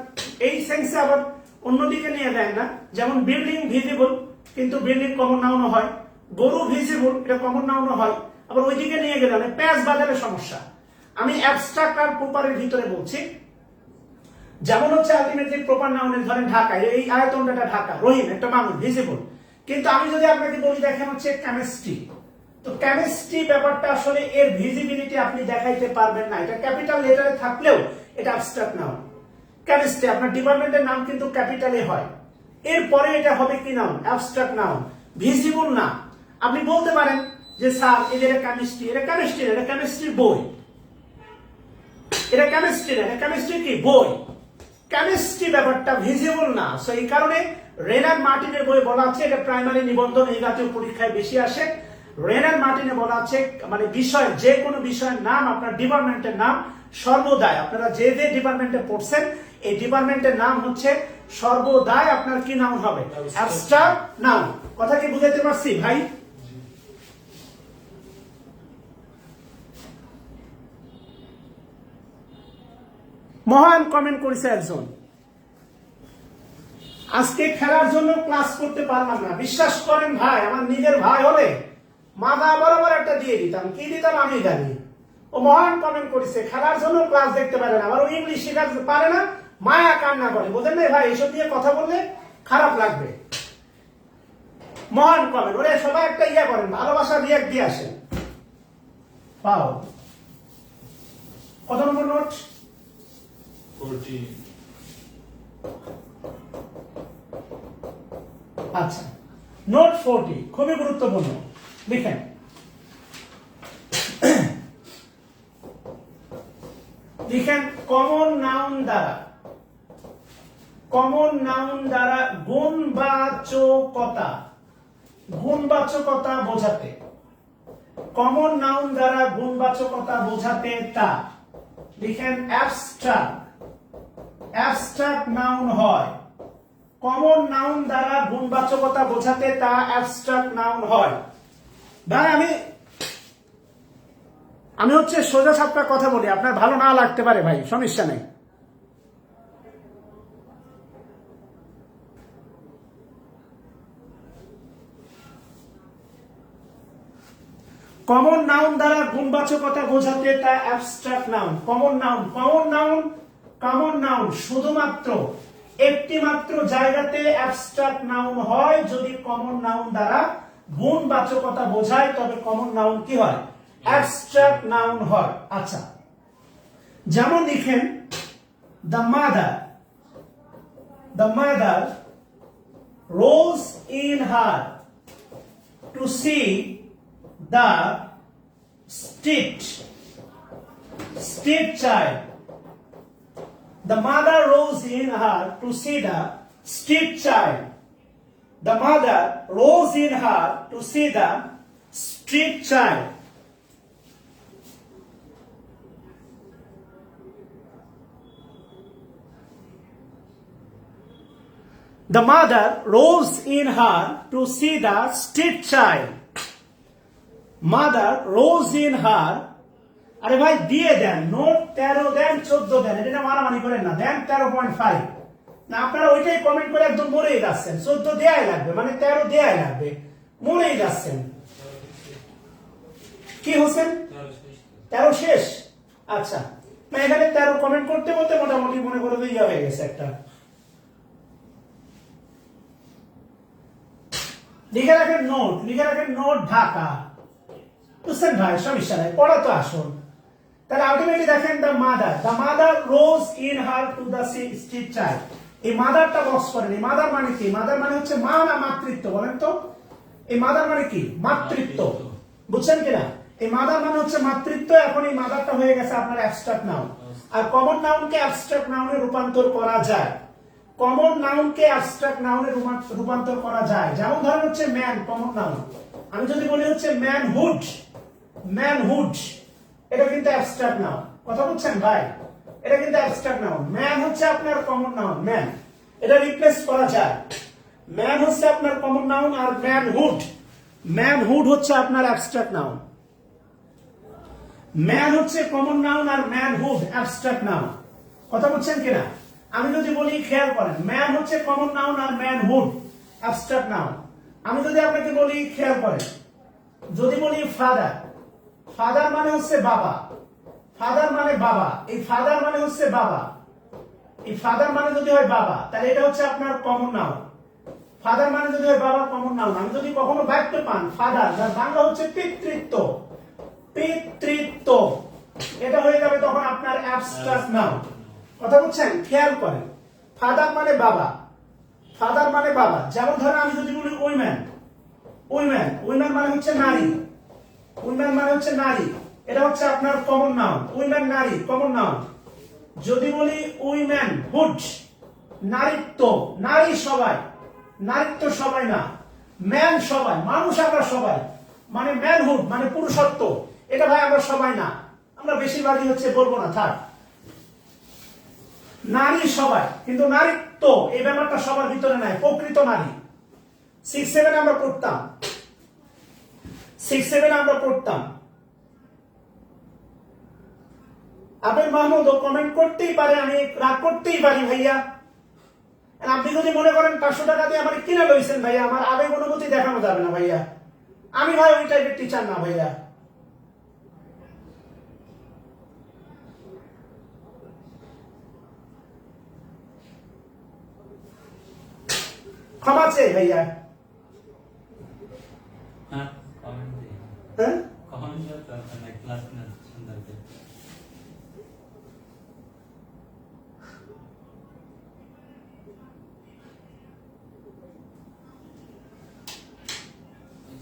এই সেন্সে আবার অন্যদিকে নিয়ে দেন না, যেমন বিল্ডিং ভিজিবল কিন্তু বিল্ডিং কমন নাউনও হয়, গরু ভিজিবল এটা কমন নাউনও হয়, আবার ওইদিকে নিয়ে গেলে মানে প্যাচ বাজারের সমস্যা। আমি অ্যাবস্ট্রাক্ট আর প্রপারের ভিতরে বলছি। যেমন হচ্ছে আলটিমেটলি প্রপার নাউনের ধরেন ঢাকা, এই আয়তনটা ঢাকা, রহিম একটা মানুষ ভিজিবল। কিন্তু আমি যদি আপনাকে বলি দেখেন হচ্ছে কেমিস্ট্রি, তো কেমিস্ট্রি ব্যাপারটা আসলে এর ভিজিবিলিটি আপনি দেখাইতে পারবেন না, এটা ক্যাপিটাল লেটারে থাকলেও এটা অ্যাবস্ট্রাক্ট নাউন। কেমিস্ট্রি আপনার ডিপার্টমেন্টের নাম কিন্তু ক্যাপিটালে হয়, এরপরে এটা হবে কি নাউন? অ্যাবস্ট্রাক্ট নাউন, ভিজিবল না। আপনি বলতে পারেন যে স্যার এদের কেমিস্ট্রির বই, এটা কেমিস্ট্রি কি বই, কেমিস্ট্রি ব্যাপারটা ভিজিবল না। সো এই কারণে রেনার মার্টিনের বই বলা আছে, এটা প্রাইমারি নিবন্ধন এই জাতীয় পরীক্ষায় বেশি আসে। রেনার মার্টিনে বলা আছে মানে বিষয়, যে কোনো বিষয়ের নাম, আপনার ডিপার্টমেন্টের নাম সর্বদাই, আপনারা যে যে ডিপার্টমেন্টে পড়ছেন এই ডিপার্টমেন্টের নাম হচ্ছে সর্বদাই আপনার কি নাউন হবে, অ্যাবস্ট্রাক্ট নাউন। কথা কি বুঝাইতে পারছি ভাই? মহান কমেন্ট করেছে একজন, আজকে খেলার জন্য ক্লাস করতে পারলাম না। বিশ্বাস করেন ভাই, আমার নিজের ভাই হলে মাথা বরাবর একটা দিয়ে দিতাম, কি দিতাম আমি জানি। ও মহান কমেন্ট করেছে খেলার জন্য ক্লাস দেখতে পারে না, আবার ও ইংলিশ শেখাতে পারে না, মায়া কান্না করে। বোঝেন না ভাই, এইসব দিয়ে কথা বললে খারাপ লাগবে। মহান কমেন্ট, ওরে সবাই একটা ইয়া করেন, ভালোবাসা রিয়াক্ট দিয়ে আসেন। পাও কত নম্বর নোট? 40 আচ্ছা, নোট 40 খুবই গুরুত্বপূর্ণ, লিখেন। লিখেন কমন নাউন দ্বারা, কমন নাউন দ্বারা গুণবাচকতা, গুণবাচকতা বোঝাতে, কমন নাউন দ্বারা গুণবাচকতা বোঝাতে তা, লিখেন অ্যাবস্ট্রাক্ট, অ্যাবস্ট্রাক্ট নাউন হয়। কমন নাউন দ্বারা গুণবাচকতা বোঝাতে তা অ্যাবস্ট্রাক্ট নাউন হয়। ভাই আমি হচ্ছে সোজা সাপটা কথা বলি, আপনার ভালো না লাগতে পারে ভাই, সমস্যা নেই। কমন নাউন দ্বারা গুণবাচকতা বোঝাতে তা abstract noun. Common noun, common noun, common noun শুধুমাত্র একটি মাত্র জায়গাতে অ্যাবস্ট্রাক্ট নাউন হয় যদি কমন নাউন দ্বারা গুণবাচকতা বোঝায়, তবে কমন নাউন কি হয়, অ্যাবস্ট্রাক্ট নাউন হয়। আচ্ছা, যেমন লিখেন the mother, the mother rose in her to see the street child. The mother rose in her to see the street child. The mother rose in her to see the street child. The mother rose in her to see the street child. Mother rose in হার, আরে ভাই দিয়ে then note 13 দেন 14 দেন, এটা মারামারি করেন না, দেন 13.5 না, আপনারা ওইটাই কমেন্ট করে একদম মরেই যাচ্ছেন। 14 দেয়াই লাগবে, মানে 13 দেয়াই লাগবে, মরেই যাচ্ছেন। কি হোসেন 13 শেষ? আচ্ছা, না এখানে 13 কমেন্ট করতে বলতে মোটামুটি মনে করে তো ইয়া হয়ে গেছে একটা। লিখে রাখেন নোট, লিখে রাখেন নোট ঢাকা। বুঝছেন ভাই, সমস্যা নাই, পড়া তো আসল। তাহলে আলটিমেটলি দেখেন the mother rose in her to the street child. এই মাদারটা বক্স করেন। এই মাদার মানে কি? মাদার মানে হচ্ছে মা না মাতৃত্ব, বলেন তো? এই মাদার মানে কি? মাতৃত্ব। বুঝছেন কিনা? এই মাদার মানে হচ্ছে মাতৃত্ব। এখন এই মাদারটা হয়ে গেছে আপনার অ্যাবস্ট্রাক্ট নাউন। আর কমন নাউনকে অ্যাবস্ট্রাক্ট নাউনে রূপান্তর করা যায়। কমন নাউনকে অ্যাবস্ট্রাক্ট নাউনে রূপান্তর করা যায়। যেমন ধরেন হচ্ছে ম্যান, কমন নাউন। আমি যদি বলি হচ্ছে ম্যানহুড, ম্যানহুড, এটা কিন্তু অ্যাবস্ট্রাক্ট নাউন। কথা বলছেন ভাই? এটা কিন্তু অ্যাবস্ট্রাক্ট নাউন। ম্যান হচ্ছে আপনার কমন নাউন, ম্যান, এটা রিপ্লেস করা যায়। ম্যান হচ্ছে আপনার কমন নাউন, আর ম্যানহুড, ম্যানহুড হচ্ছে আপনার অ্যাবস্ট্রাক্ট নাউন। ম্যান হচ্ছে কমন নাউন আর ম্যানহুড অ্যাবস্ট্রাক্ট নাউন। কথা বলছেন কিনা? আমি যদি বলি, খেয়াল করেন, ম্যান হচ্ছে কমন নাউন আর ম্যানহুড অ্যাবস্ট্রাক্ট নাউন। আমি যদি আপনাকে বলি, খেয়াল করেন, যদি বলি ফাদার, ফাদার মানে হচ্ছে বাবা, ফাদার মানে বাবা, এই ফাদার মানে হচ্ছে বাবা, এই ফাদার মানে যদি হয় বাবা, তাহলে এটা হচ্ছে আপনার কমন নাউন। ফাদার মানে যদি হয় বাবা, কমন নাউন। আমি যদি কখনো বাক্য পান ফাদার, যার বাংলা হচ্ছে পিতৃত্ব, পিতৃত্ব, এটা হয়ে যাবে তখন আপনার অ্যাবস্ট্রাক্ট নাউন। কথা বলছেন? খেয়াল করেন, ফাদার মানে বাবা, ফাদার মানে বাবা। যেমন ধরেন আমি যদি বলি উইমেন, উইমেন, উইমেন মানে হচ্ছে নারী, উইমেন মানে হচ্ছে নারী, এটা হচ্ছে আপনার কমন নাউন। উইমেন নারী, কমন নাউন। যদি বলি উইমেন হুড, নারীত্ব, নারী সবাই, নারীত্ব সবাই না, ম্যান সবাই, মানুষ আমরা সবাই, মানে ম্যানহুড মানে পুরুষত্ব, এটা ভাই আমরা সবাই না, আমরা বেশিরভাগই হচ্ছে বলবো না, থাক। নারী সবাই, কিন্তু নারীত্ব এই ব্যাপারটা সবার ভিতরে নাই, প্রকৃত নারী। 6-7 আমরা পড়তাম, 6-7 আমরা পড়তাম। আবেদ মাহমুদ কমেন্ট করতেই পারে, আমি রাগ করতেই পারি ভাইয়া। আপনি যদি মনে করেন 500 টাকা দিয়ে আমার কিনে লইছেন ভাইয়া, আমার আবেগ অনুভূতি দেখানো যাবে না ভাইয়া, আমি ভাই ওই টাইপের টিচার না ভাইয়া। ক্ষমা চেয়ে ভাইয়া। হ্যাঁ কমেন্ট দিই, হ্যাঁ কমেন্ট দিও তো মানে ক্লাস না সুন্দর করে।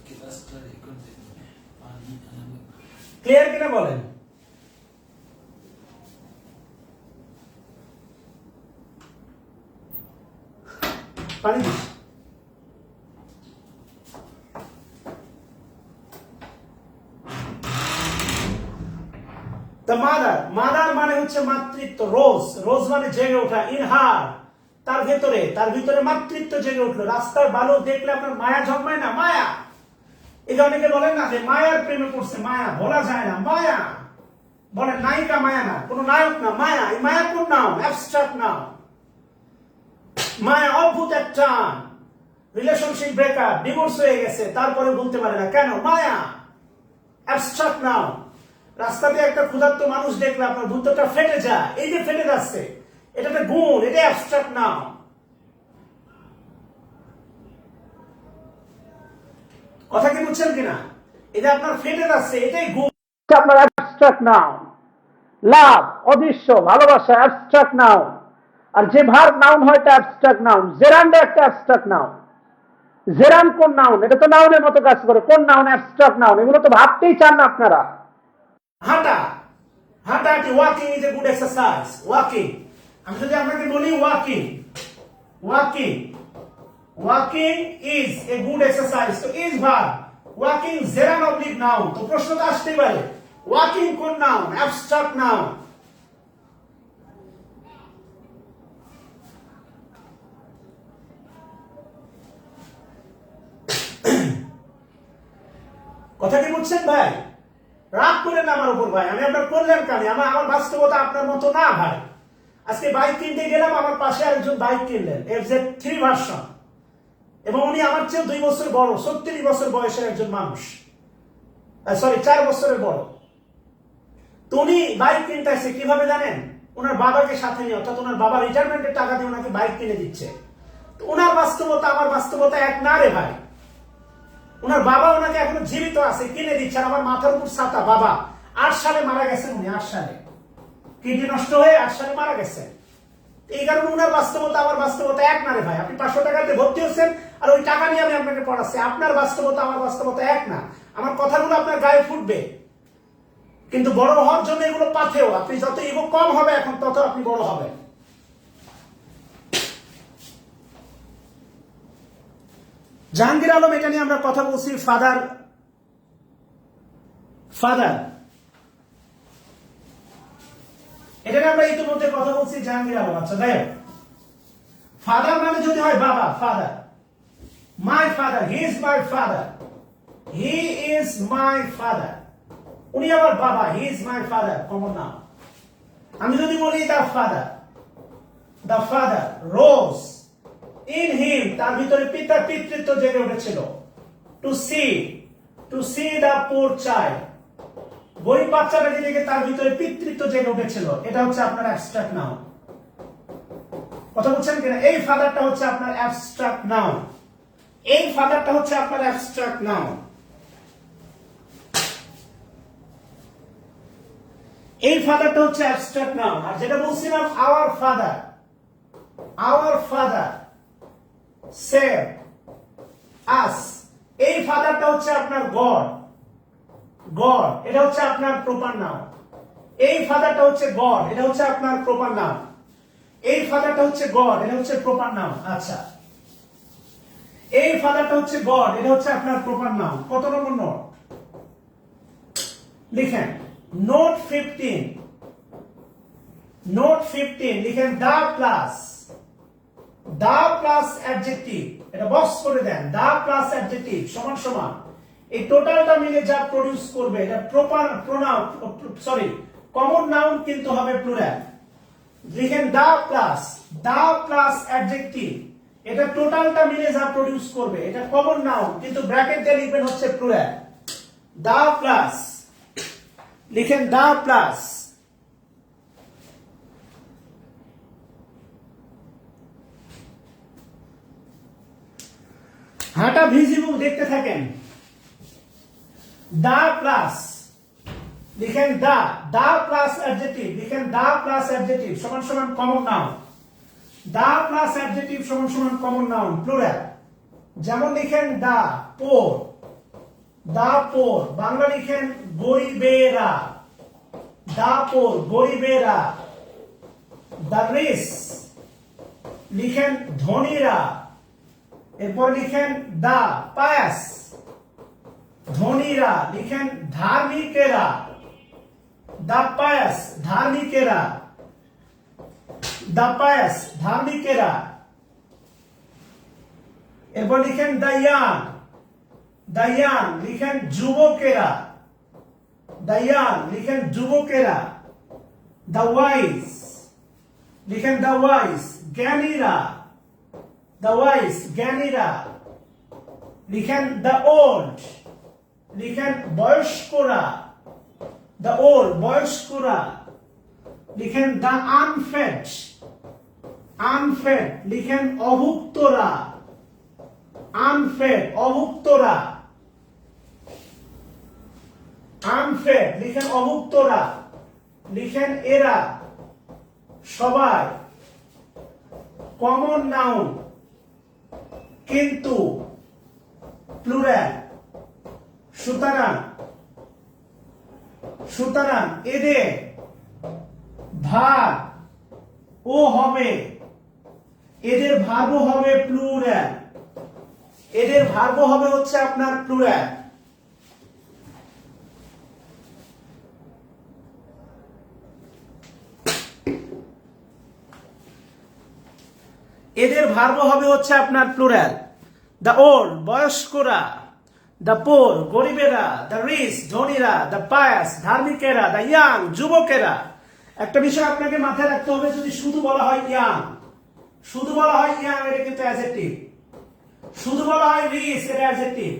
ক্লাসটা রেকর্ড দিই পানি আনবে। ক্লিয়ার কিনা বলেন? পানি দিস। মাদার, মাদার মানে হচ্ছে মাতৃত্ব। রোজ, রোজ মানে জেগে ওঠা, ইনহার, তার ভিতরে মাতৃত্ব জেগে উঠলো। রাস্তার বালু দেখলে আপনার মায়া জন্মায় না? মায়া। এই যে অনেকে বলেন না যে মায়ার প্রেমে পড়ছে, মায়া বলা যায় না, মায়া বলেন, নায়িকা মায়া না, কোন নায়ক না, মায়া। এই মায়া কোন নাম? অ্যাবস্ট্রাক্ট নাম। মায়া অদ্ভুত একটা রিলেশনশিপ ব্রেকআপ, ডিভোর্স হয়ে গেছে, তারপরে বলতে পারে না কেন? মায়া, অ্যাবস্ট্রাক্ট নাম। রাস্তাতে একটা ক্ষুধার্ত মানুষ দেখলে আপনার বুদ্ধটা ফেটে যায়, এই যে ফেটে যাচ্ছে, এটাতে গুণ, এটা অ্যাবস্ট্রাক্ট নাম। কথা কি বুঝছেন কিনা? এটা আপনার ফেটে যাচ্ছে, এটাই গুণ, আপনার অ্যাবস্ট্রাক্ট নাউন। লাভ, অদৃশ্য, ভালোবাসা, অ্যাবস্ট্রাক্ট নাউন। আর যে ভার্ব নাউন হয় এটা অ্যাবস্ট্রাক্ট নাউন। জেরান্ড একটা অ্যাবস্ট্রাক্ট নাউন। জেরান কোন নাউন? এটা তো নাউনের মতো কাজ করে। কোন নাউন? Abstract noun. এগুলো তো ভাবতেই চান না আপনারা। হাঁটা, হাঁটাহাঁটি, walking is a good exercise. Walking, আমি যদি আপনাকে বলি walking, walking, walking is a good exercise, তো is verb, walking gerund oblique noun. তো প্রশ্ন তো আসতেই পারে, ওয়াকিং কোন নাউন? Abstract noun. কথা কি বুঝছেন ভাই? রাগ করেন না আমার উপর ভাই, আমি আপনার করলেন কানে, আমার বাস্তবতা আপনার মতো না ভাই। আজকে বাইক কিনতে গেলাম, আমার পাশে আরেকজন বাইক কিনলেন, FZ3 ভার্সন, এবং উনি আমার চেয়ে 2 বছর বড়, 36 বছর বয়সের একজন মানুষ, সরি 4 বছরের বড়। তো উনি বাইক কিনতে আসছে কিভাবে জানেন? ওনার বাবাকে সাথে নিয়ে, অর্থাৎ ওনার বাবা রিটায়ারমেন্টের টাকা দিয়ে ওনাকে বাইক কিনে দিচ্ছে। তো ওনার বাস্তবতা আমার বাস্তবতা এক না রে ভাই। ওনার বাবা ওনাকে এখনো জীবিত আছে, কিনে দিচ্ছে, আর আমার মাথার উপর ছাতা। বাবা 8 সালে মারা গেছেন উনি, 8 সালে কিডনি নষ্ট হয়ে 8 সালে মারা গেছেন। এই কারণে ওনার বাস্তবতা আমার বাস্তবতা এক না রে ভাই। আপনি 500 টাকাতে ভর্তি হচ্ছেন, আর ওই টাকা নিয়ে আমি আপনাকে পড়াচ্ছি। আপনার বাস্তবতা আমার বাস্তবতা এক না। আমার কথাগুলো আপনার গায়ে ফুটবে, কিন্তু বড় হওয়ার জন্য এগুলো পাথেও। আপনি যত ইগো কম হবে এখন, তত আপনি বড় হবেন। জাহাঙ্গীর আলম, এটা নিয়ে আমরা কথা বলছি। ফাদার, ফাদার, এটা নিয়ে আমরা ইতিমধ্যে কথা বলছি। জাহাঙ্গীর আলম, আচ্ছা যাই হোক, ফাদার মানে যদি হয় বাবা, father, my father, he is my father, he is my father, উনি আমার বাবা, he is my father, common নাম। আমি যদি বলি the father rose in him, তার ভিতরে পিতার পিতৃত্ব জেগে উঠেছিল। To see the poor child, গরিব বাচ্চাটা যেদিকে, তার ভিতরে পিতৃত্ব জেগে উঠেছিল। এটা হচ্ছে আপনার অ্যাবস্ট্রাক্ট নাউন। কথা বলছেন কিনা? এই ফাদারটা হচ্ছে আপনার অ্যাবস্ট্রাক্ট নাউন। এই ফাদারটা হচ্ছে আপনার অ্যাবস্ট্রাক্ট নাউন। এই ফাদারটা হচ্ছে অ্যাবস্ট্রাক্ট নাউন। আর যেটা বলছিলাম, আওয়ার ফাদার সেভ আস, এই ফাদারটা হচ্ছে আপনার গড। গড, এটা হচ্ছে আপনার প্রপার নাউন। এই ফাদারটা হচ্ছে গড, এটা হচ্ছে আপনার প্রপার নাউন। এই ফাদারটা হচ্ছে গড, এটা হচ্ছে প্রপার নাউন। আচ্ছা, এই ফাদারটা হচ্ছে গড, এটা হচ্ছে আপনার প্রপার নাউন। কত নম্বর নোট লিখেন? নোট 15, নোট 15 লিখেন দা প্লাস অ্যাডজেক্টিভ, এটা বক্স করে দেন। দা প্লাস অ্যাডজেক্টিভ সমান সমান এই টোটালটা মিলে যা প্রডিউস করবে এটা প্রপার প্রোনাউন, কমন নাউন কিন্তু হবে প্লুরাল। লিখেন দা প্লাস অ্যাডজেক্টিভ, এটা টোটালটা মিলে যা প্রডিউস করবে এটা কমন নাউন, কিন্তু ব্র্যাকেট দিয়ে লিখবেন হচ্ছে প্লুরাল। দা প্লাস, লিখেন দা প্লাস। হাঁটা ভিজিবল দেখতে থাকেন। দা প্লাস, লিখেন দা প্লাস অ্যাডজেক্টিভ, লিখেন দা প্লাস অ্যাডজেক্টিভ সমান সমান common noun. The plus adjective সমান সমান কমন নাউন প্লুরাল। যেমন লিখেন দা পোর, বাংলা লিখেন গরিবেরা, দা পোর গরিবেরা। দা রিচ, লিখেন ধনীরা। এরপর লিখেন দা পায়াস, ধনীরা, লিখেন ধার্মিকেরা। দা পায়াস ধার্মিকেরা, দা পায়াস ধার্মিকেরা। এরপর লিখেন দা ইয়াং, লিখেন যুবকেরা, দা ইয়াং, লিখেন যুবকেরা। দা ওয়াইজ, লিখেন দা ওয়াইজ জ্ঞানীরা, দা ওয়াইজ জ্ঞানীরা। লিখেন দা ওল্ড, লিখেন বয়স্করা, দা ওল্ড বয়স্করা। লিখেন দা আনফেড, লিখেন অভুক্তরা, অভুক্তরা। লিখেন অভুক্তরা। লিখেন এরা, সবাই। কমন নাউন কিন্তু প্লুরাল। সুতরাং এদের ভাগ ও হবে, এদের ভার্ব হবে প্লুরাল, এদের ভার্ব হবে হচ্ছে আপনার প্লুরাল। এদের ভার্ব হবে হচ্ছে আপনার প্লুরাল। দ্য ওল্ড বয়স্করা, দ্য পোর গরিবেরা, দ্য রিচ ধনীরা, দ্য পায়াস ধার্মিকেরা, দ্য ইয়াং যুবকেরা। একটা বিষয় আপনাকে মাথায় রাখতে হবে, যদি শুধু বলা হয় ইয়াং, এটা কিন্তু অ্যাডজেক্টিভ। শুধু বলা হয় রিচ, এটা অ্যাডজেক্টিভ।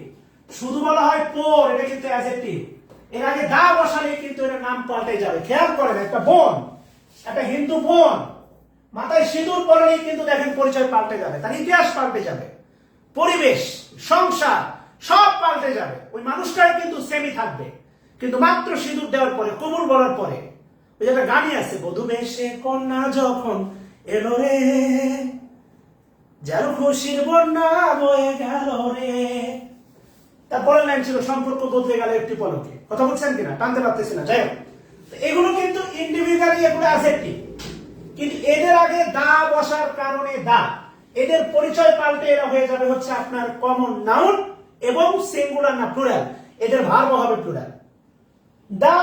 শুধু বলা হয় পোর, এটা কিন্তু অ্যাডজেক্টিভ। এর আগে দা বসালে কিন্তু এর নাম পাল্টে যাবে। খেয়াল করেন, একটা বোন, একটা হিন্দু বোন মাথায় সিঁদুর পরলেই কিন্তু দেখেন পরিচয় পাল্টে যাবে, তার ইতিহাস পাল্টে যাবে, পরিবেশ সংসার সব পাল্টে যাবে। ওই মানুষটাই কিন্তু সেমই থাকবে, কিন্তু মাত্র সিঁদুর দেওয়ার পরে, কবুল বলার পরে। ওই একটা গানই আছে, বধূ বেশে কন্যা যখন এলো রে, যেন খুশির বন্যা বয়ে গেল রে। তারপরের লাইন ছিল সম্পর্ক বদলে গেল একটি পলকে। কথা বলছেন কিনা, টানতে পারতেছি না, যাই হোক। এগুলো কিন্তু ইন্ডিভিজুয়ালি, এগুলো অ্যাডজেক্টিভ, কিন্তু এদের আগে দা বসার কারণে এদের পরিচয় পাল্টে এরা হয়ে যাবে হচ্ছে আপনার কমন নাউন এবং সিঙ্গুলার না প্লুরাল। এদের ভার্ব হবে প্লুরাল। দা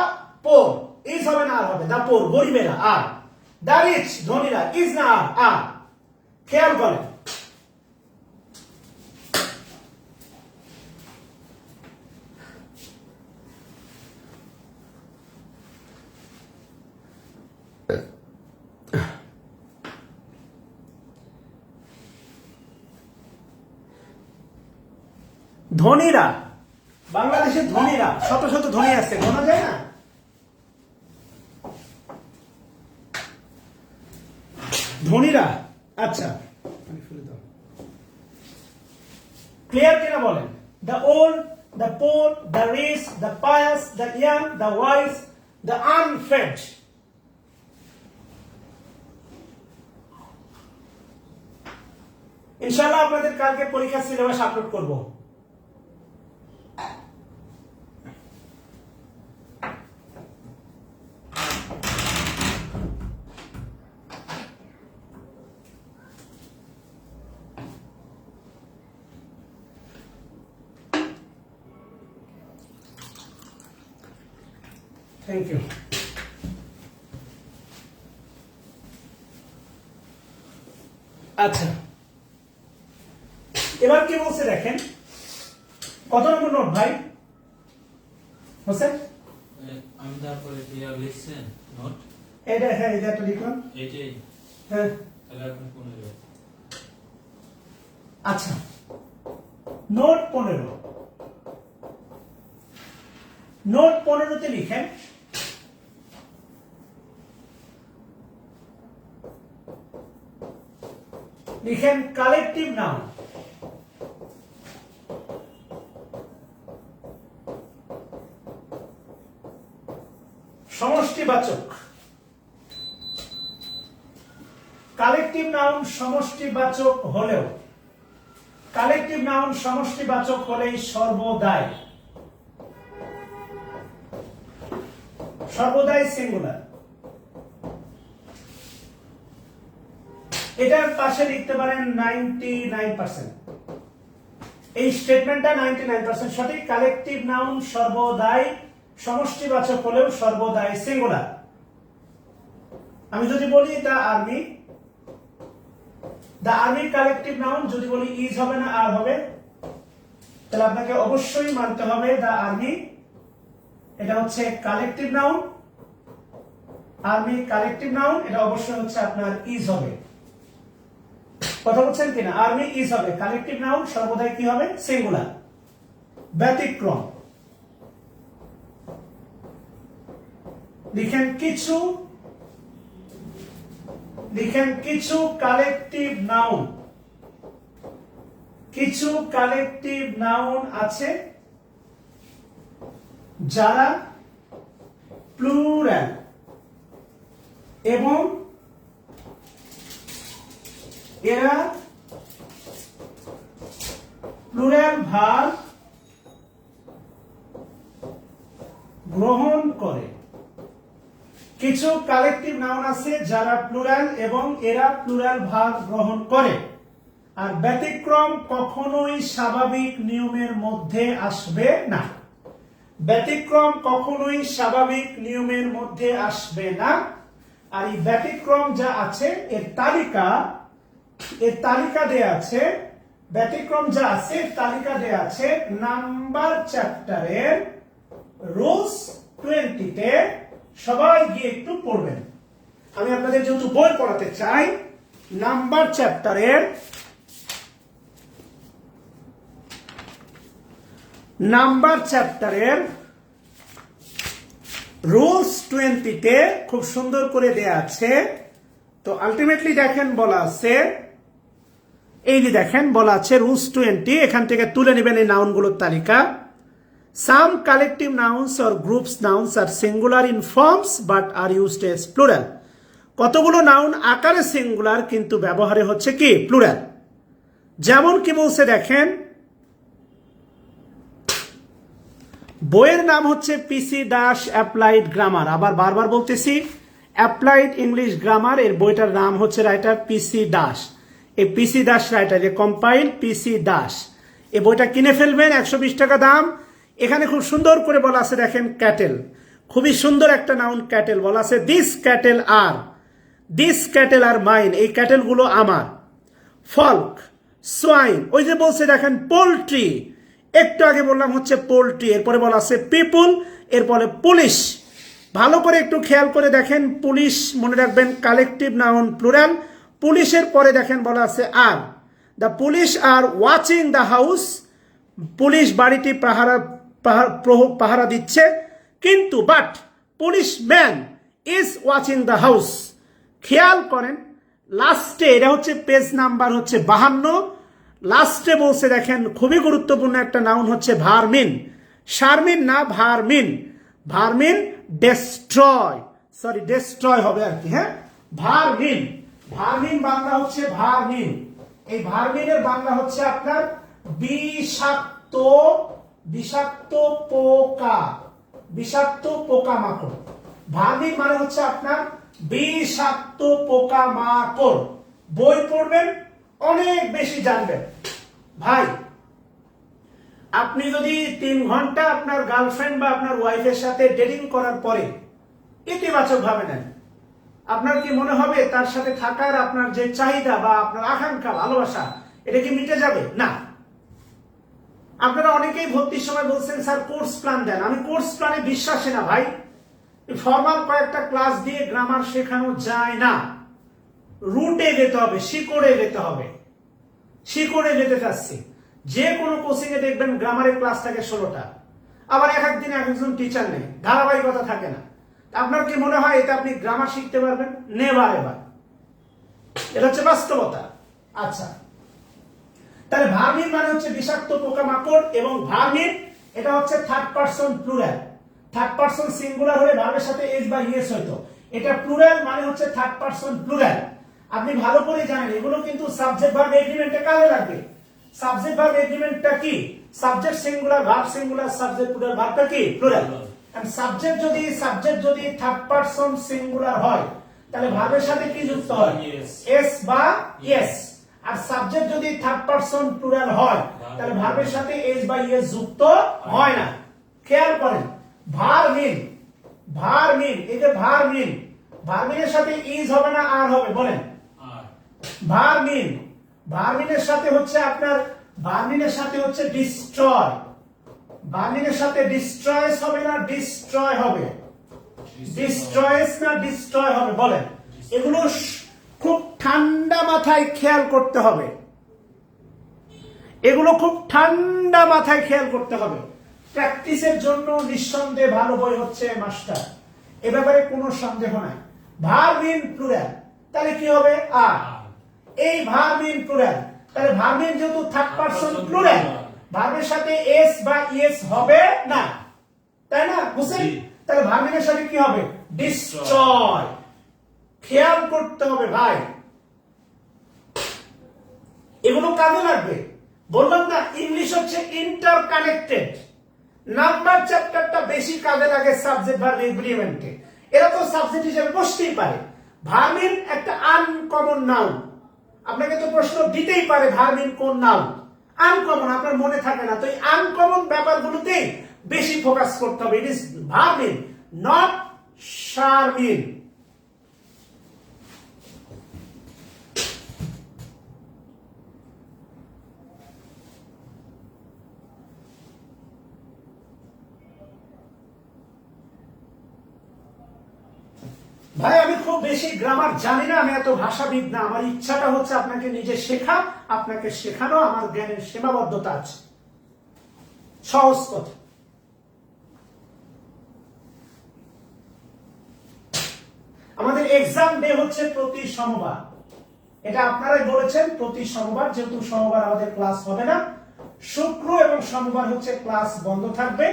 পোর ইজ হবে না, আর হবে দা পোর গরিবেরা, আর দা রিচ ধনীরা ইজ না, আর। খেয়াল করেন, ধনীরা, বাংলাদেশের ধনীরা, শত শত ধনী আছে, গোনা যায় না। ধনীরা, আচ্ছা ক্লিয়ার কিনা বলেন? The old, the poor, the rich, the pious, the young, the wise, the unfed. ইনশাআল্লাহ আপনাদের কালকে পরীক্ষার সিলেবাস আপলোড করব। Thank you. আচ্ছা, এবার কি বলছে দেখেন, কত নম্বর নোট ভাই হোসেন? আমি তারপরে ক্লিয়ার লিখছেন নোট এটা, হ্যাঁ এটা একটা লিখলাম, এইটাই, হ্যাঁ। তাহলে এখন 15। আচ্ছা, নোট 15, নোট 15-তে লিখেন কালেকটিভ নাউন। সমষ্টিবাচক, কালেকটিভ নাউন সমষ্টিবাচক হলেও, কালেকটিভ নাউন সমষ্টিবাচক হলেই সর্বদাই, সর্বদাই সিঙ্গুলার। এটার পাশে লিখতে পারেন 99%। এই স্টেটমেন্টটা 99% সঠিক। কালেকটিভ নাউন সর্বদাই সমষ্টিবাচক হলেও সর্বদাই সিঙ্গুলার। আমি যদি বলি the army, the army collective noun, যদি বলি ইজ হবে না আর হবে, তাহলে আপনাকে অবশ্যই মানতে হবে দ্য আর্মি এটা হচ্ছে collective noun, army collective noun, এটা অবশ্যই হচ্ছে আপনার ইজ হবে। কথা বলছেন কিনা? আর্মি ইজ হবে, কালেকটিভ নাউন সর্বদাই কি হবে? সিঙ্গুলার। ব্যতিক্রম, লিখেন কিছু, লিখেন কিছু কালেকটিভ নাউন, কিছু কালেকটিভ নাউন আছে যারা প্লুরাল এবং এরা প্লুরাল ভার্ব গ্রহণ করে। কিছু কালেকটিভ নাউন আছে যারা প্লুরাল এবং এরা প্লুরাল ভার্ব গ্রহণ করে। আর ব্যতিক্রম কখনোই স্বাভাবিক নিয়মের মধ্যে আসবে না। ব্যতিক্রম কখনোই স্বাভাবিক নিয়মের মধ্যে আসবে না। আর এই ব্যতিক্রম যা আছে এর তালিকা দেয়া আছে, ব্যতিক্রম যা আছে তালিকা দেয়া আছে নাম্বার চ্যাপ্টারের রুলস 20-তে। সবাই গিয়ে একটু পড়বেন। আমি আপনাদের যেহেতু বই পড়াতে চাই, নাম্বার চ্যাপ্টারের রুলস 20-তে খুব সুন্দর করে দেয়া আছে। তো আলটিমেটলি দেখেন বলা আছে, এই যে দেখেন বলা আছে রুলস 20, এখান থেকে তুলে নেবেন এই নাউনগুলোর তালিকা। Some collective nouns or groups nouns are singular in forms but are used as plural. কতগুলো নাউন আকারে সিঙ্গুলার কিন্তু ব্যবহারে হচ্ছে কি? প্লুরাল। যেমন কি বলছে দেখেন, বইয়ের নাম হচ্ছে পিসি দাস অ্যাপ্লাইড গ্রামার। আবার বারবার বলতেছি, অ্যাপ্লাইড ইংলিশ গ্রামার, এর বইটার নাম হচ্ছে রাইটার পিসি দাস। এই পিসি দাস রাইটার, যে কম্পাইল পিসি দাস, এই বইটা কিনে ফেলবেন, 120 টাকা দাম। এখানে খুব সুন্দর করে বলা আছে দেখেন ক্যাটেল, খুবই সুন্দর একটা নাউন ক্যাটেল। বলা আছে দিস ক্যাটেল আর মাইন, এই ক্যাটেল গুলো আমার। ফল্ক, সোয়াইন, ওই যে বলছে দেখেন পোল্ট্রি, একটু আগে বললাম হচ্ছে পোল্ট্রি। এরপরে বলা আছে পিপুল, এরপরে পুলিশ। ভালো করে একটু খেয়াল করে দেখেন, পুলিশ মনে রাখবেন কালেকটিভ নাউন প্লুরাল। পুলিশের পরে দেখেন বলা আছে আর। The police are watching the house, police বাড়িটি পাহারা দিচ্ছে। কিন্তু but police man is watching the house. খেয়াল করেন লাস্টে, এটা হচ্ছে পেজ নাম্বার হচ্ছে 52, লাস্টে বলছে দেখেন খুবই গুরুত্বপূর্ণ একটা নাউন হচ্ছে ভার্মিন। শারমিন না, ভার্মিন। ভার্মিন ডেস্ট্রয়, সরি ডেস্ট্রয় হবে আর কি, হ্যাঁ। ভার্মিন, ভার্মিন বাংলা হচ্ছে ভার্মিন। এই ভার্মিনের বাংলা হচ্ছে আপনার বিষাক্ত, বিষাক্ত পোকা, বিষাক্ত পোকামাকড়। ভার্মিন মানে হচ্ছে আপনার বিষাক্ত পোকামাকড়। বই পড়বেন, অনেক বেশি জানবেন। ভাই আপনি যদি 3 ঘন্টা আপনার গার্লফ্রেন্ড বা আপনার ওয়াইফের সাথে ডেটিং করার পরে ইতিবাচক ভাবে নেন, আপনার কি মনে হবে তার সাথে থাকার আপনার যে চাহিদা বা আপনার আকাঙ্ক্ষা ভালোবাসা এটা কি মিটে যাবে? না। আপনারা অনেকেই ভর্তির সময় বলছেন স্যার কোর্স প্ল্যান দেন। আমি কোর্স প্ল্যানে বিশ্বাসী না ভাই। ফর্মাল কয়েকটা ক্লাস দিয়ে গ্রামার শেখানো যায় না। রুটে যেতে হবে, শিকড়ে যেতে হবে। শিকড়ে যেতে চাচ্ছি। যে কোনো কোচিং এ দেখবেন গ্রামারের ক্লাস থাকে 16টা, আবার এক একদিন এক একজন টিচার নেই, ধারাবাহিকতা থাকে না। আপনার কি মনে হয় এটা আপনি গ্রামার শিখতে পারবেন? Never ever. এটা হচ্ছে বাস্তবতা। আচ্ছা, তাহলে ভার্মিন মানে হচ্ছে বিষাক্ত পোকামাকড়, এবং ভার্মিন এটা হচ্ছে third person plural. Third person singular হলে ভার্বের সাথে এস বা ইয়েস হইতো, এটা প্লুরাল মানে হচ্ছে থার্ড পারসন প্লুরাল। আপনি ভালো করে জানেন এগুলো কিন্তু সাবজেক্ট ভার্ব এগ্রিমেন্টে কাজে লাগবে। সাবজেক্ট ভার্ব এগ্রিমেন্টটা কি? Subject singular, verb singular, subject plural, ভার্বটা কি প্লুরাল। এন্ড সাবজেক্ট যদি থার্ড পারসন সিঙ্গুলার হয় তাহলে ভার্বের সাথে কি যুক্ত হয়? এস বা ইয়েস। আর সাবজেক্ট যদি থার্ড পারসন প্লুরাল হয় তাহলে ভার্বের সাথে এস বা ইয়েস যুক্ত হয় না। খেয়াল করেন, ভার্মিন, এই যে ভার্মিনের সাথে ইজ হবে না আর হবে? বলেন। ভার্মিনের সাথে হচ্ছে আপনার ডিস্ট্রয়। ভার্মিনের সাথে ডিস্ট্রয়েস হবে না ডিস্ট্রয় হবে? ডিস্ট্রয়েস না ডিস্ট্রয় হবে? বলেন। এগুলো খুব ঠান্ডা মাথায় খেয়াল করতে হবে। প্র্যাকটিসের জন্য নিঃসন্দেহে ভালো বই হচ্ছে মাস্টার, এ ব্যাপারে কোনো সন্দেহ নাই। ভার্মিন প্লুরাল, তাহলে কি হবে? আর। এই ভার্মিন প্লুরাল, তাহলে ভার্মিন যেহেতু থার্ড পারসন প্লুরাল, ভার্বের সাথে এস বা ইয়েস হবে না, তাই না? বুঝছেন? তাহলে ভার্মিনের সাথে কি হবে? ডিস্ট্রয়। খেয়াল করতে হবে ভাই, এগুলো কাজে লাগবে। বললাম না, ইংলিশ হচ্ছে ইন্টারকানেক্টেড। নাম্বার চ্যাপ্টারটা বেশি কাজে লাগে সাবজেক্ট ভার্ব এগ্রিমেন্টে। এরা তো সাবজেক্ট হিসেবে বসতেই পারে। ভার্মিন একটা আনকমন নাউন, আপনাকে তো প্রশ্ন দিতেই পারে ভার্মিন কোন নাউন। আনকমন, আপনার মনে থাকে না, তো এই আনকমন ব্যাপারগুলোতে বেশি ফোকাস করতে হবে। It is ভার্মিন, not Sharmin. ভাই আমি খুব বেশি গ্রামার জানি না, আমি এত ভাষাবিদ না। আমার ইচ্ছাটা হচ্ছে আপনাকে নিজে শেখা, আপনাকে শেখানো। আমার জ্ঞানের সীমাবদ্ধতা আছে। সহজ কথা। আমাদের এক্সাম ডে হচ্ছে প্রতি সোমবার, এটা আপনারাই বলেছেন প্রতি সোমবার। যেহেতু সোমবার আমাদের ক্লাস হবে না, শুক্র এবং সোমবার হচ্ছে ক্লাস বন্ধ থাকবে।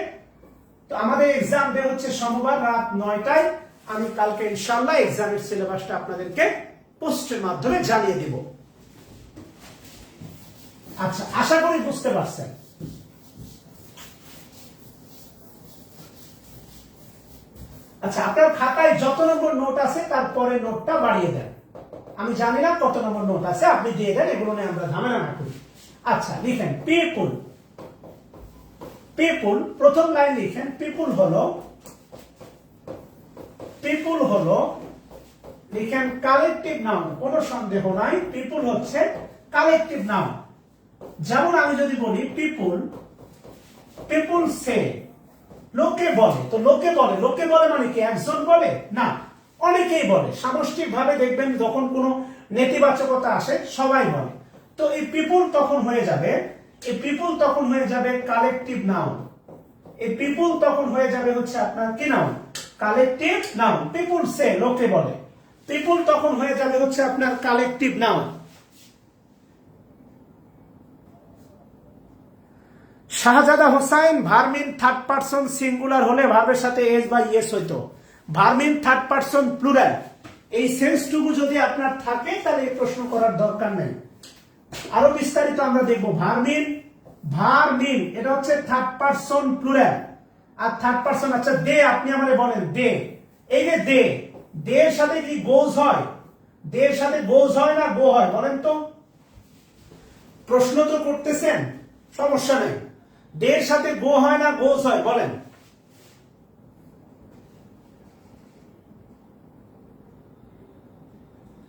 তো আমাদের এক্সাম ডে হচ্ছে সোমবার রাত 9টায়। আমি কালকে ইনশাআল্লাহ এক্সামের সিলেবাসটা আপনাদেরকে পোস্টের মাধ্যমে জানিয়ে দিব। আচ্ছা, আশা করি বুঝতে পারছেন। আচ্ছা, আপনার খাতায় যত নম্বর নোট আছে তারপরে নোটটা বাড়িয়ে দেন। আমি জানি না কত নম্বর নোট আছে, আপনি দিয়ে দেন, এগুলো নিয়ে আমরা ঝামেলা না করি। আচ্ছা, লিখেন পিপুল। প্রথম লাইন লিখেন, পিপুল হলো লিখেন কালেকটিভ নাউন। কোনো সন্দেহ নাই, পিপুল হচ্ছে কালেকটিভ নাউন। যেমন আমি যদি বলি পিপুল সে, লোকে বলে। তো লোকে বলে মানে কি একজন বলে না, অনেকেই বলে। সামষ্টিক ভাবে দেখবেন যখন কোনো নেতিবাচকতা আসে সবাই বলে। তো এই পিপুল তখন হয়ে যাবে কালেকটিভ নাউন। এই পিপুল তখন হয়ে যাবে হচ্ছে আপনার কি noun? Collective noun. People say, লোকে বলে। পিপুল তখন হয়ে যাবে হচ্ছে আপনার collective noun. Shahzada Hossain, vermin third person singular হলে ভার্বের সাথে এস বা ইয়েস হইতো। ভার্মিন থার্ড পারসন প্লুরাল, এই সেন্সটুকু যদি আপনার থাকে তাহলে এই প্রশ্ন করার দরকার নেই। আরো বিস্তারিত আমরা দেখবো। ভার্মিন এটা হচ্ছে থার্ড পারসন প্লুরাল। আর থার্ড পারসন, আচ্ছা দে, আপনি আমারে বলেন দে। এই যে দে, দের সাথে কি গোজ হয়? দের সাথে গোজ হয় না গো হয়? বলেন তো। প্রশ্ন তো করতেছেন, সমস্যা নেই। দের সাথে গো হয় না গোজ হয় বলেন।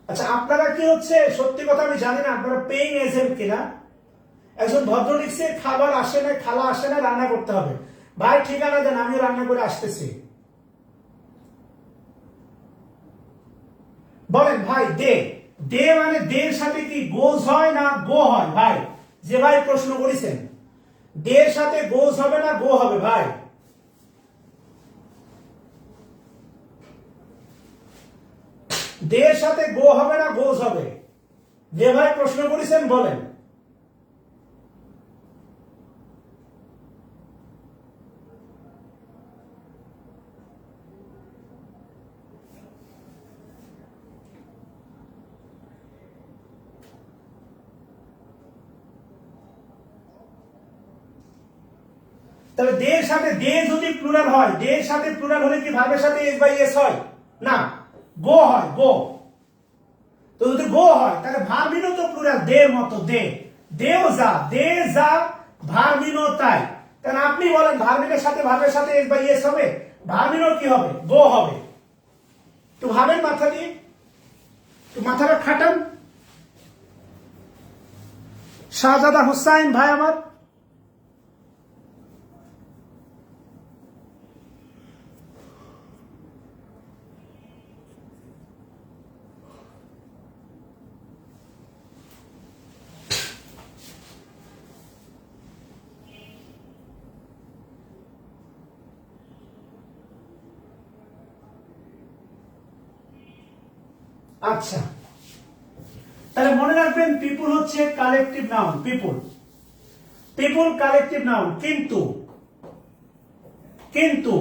আচ্ছা আপনারা কি হচ্ছে, সত্যি কথা আমি জানি না আপনারা পেইং এজেন্ট কিনা। একজন ভদ্র লিখছে খাবার আসে না, খালা আসে না, রান্না করতে হবে। ভাই ঠিকানা দেন, আমি রান্না করে আসতেছি। বলেন ভাই, দে দে মানে দের সাথে কি গোজ হয় না গো হয়? ভাই যে ভাই প্রশ্ন করেছেন, দের সাথে গোজ হবে না গো হবে? ভাই দের সাথে গো হবে না গোজ হবে? যে ভাই প্রশ্ন করেছেন বলেন। তাহলে দের সাথে দে যদি প্লুরাল হয়, দের সাথে প্লুরাল হলে কি ভার্বের সাথে এস বাই এস হয় না, গো হয়, গো। তো যদি গো হয় তাহলে ভার্বিনও তো প্লুরাল, দের মতো দে, দেও যা, দে যা, ভার্বিনও তাই। তাহলে আপনি বলেন ভার্বিনের সাথে ভার্বের সাথে এস বাই এস হবে, ভার্বিনও কি হবে, গো হবে। তো ভাবেন মাথা দিয়ে, তো মাথাটা খাটান। শাহজাদা হুসাইন ভাই আমার, আচ্ছা তাহলে মনে রাখবেন পিপুল হচ্ছে কালেকটিভ নাউন, পিপুল, পিপুল কালেকটিভ নাউন। কিন্তু কিন্তু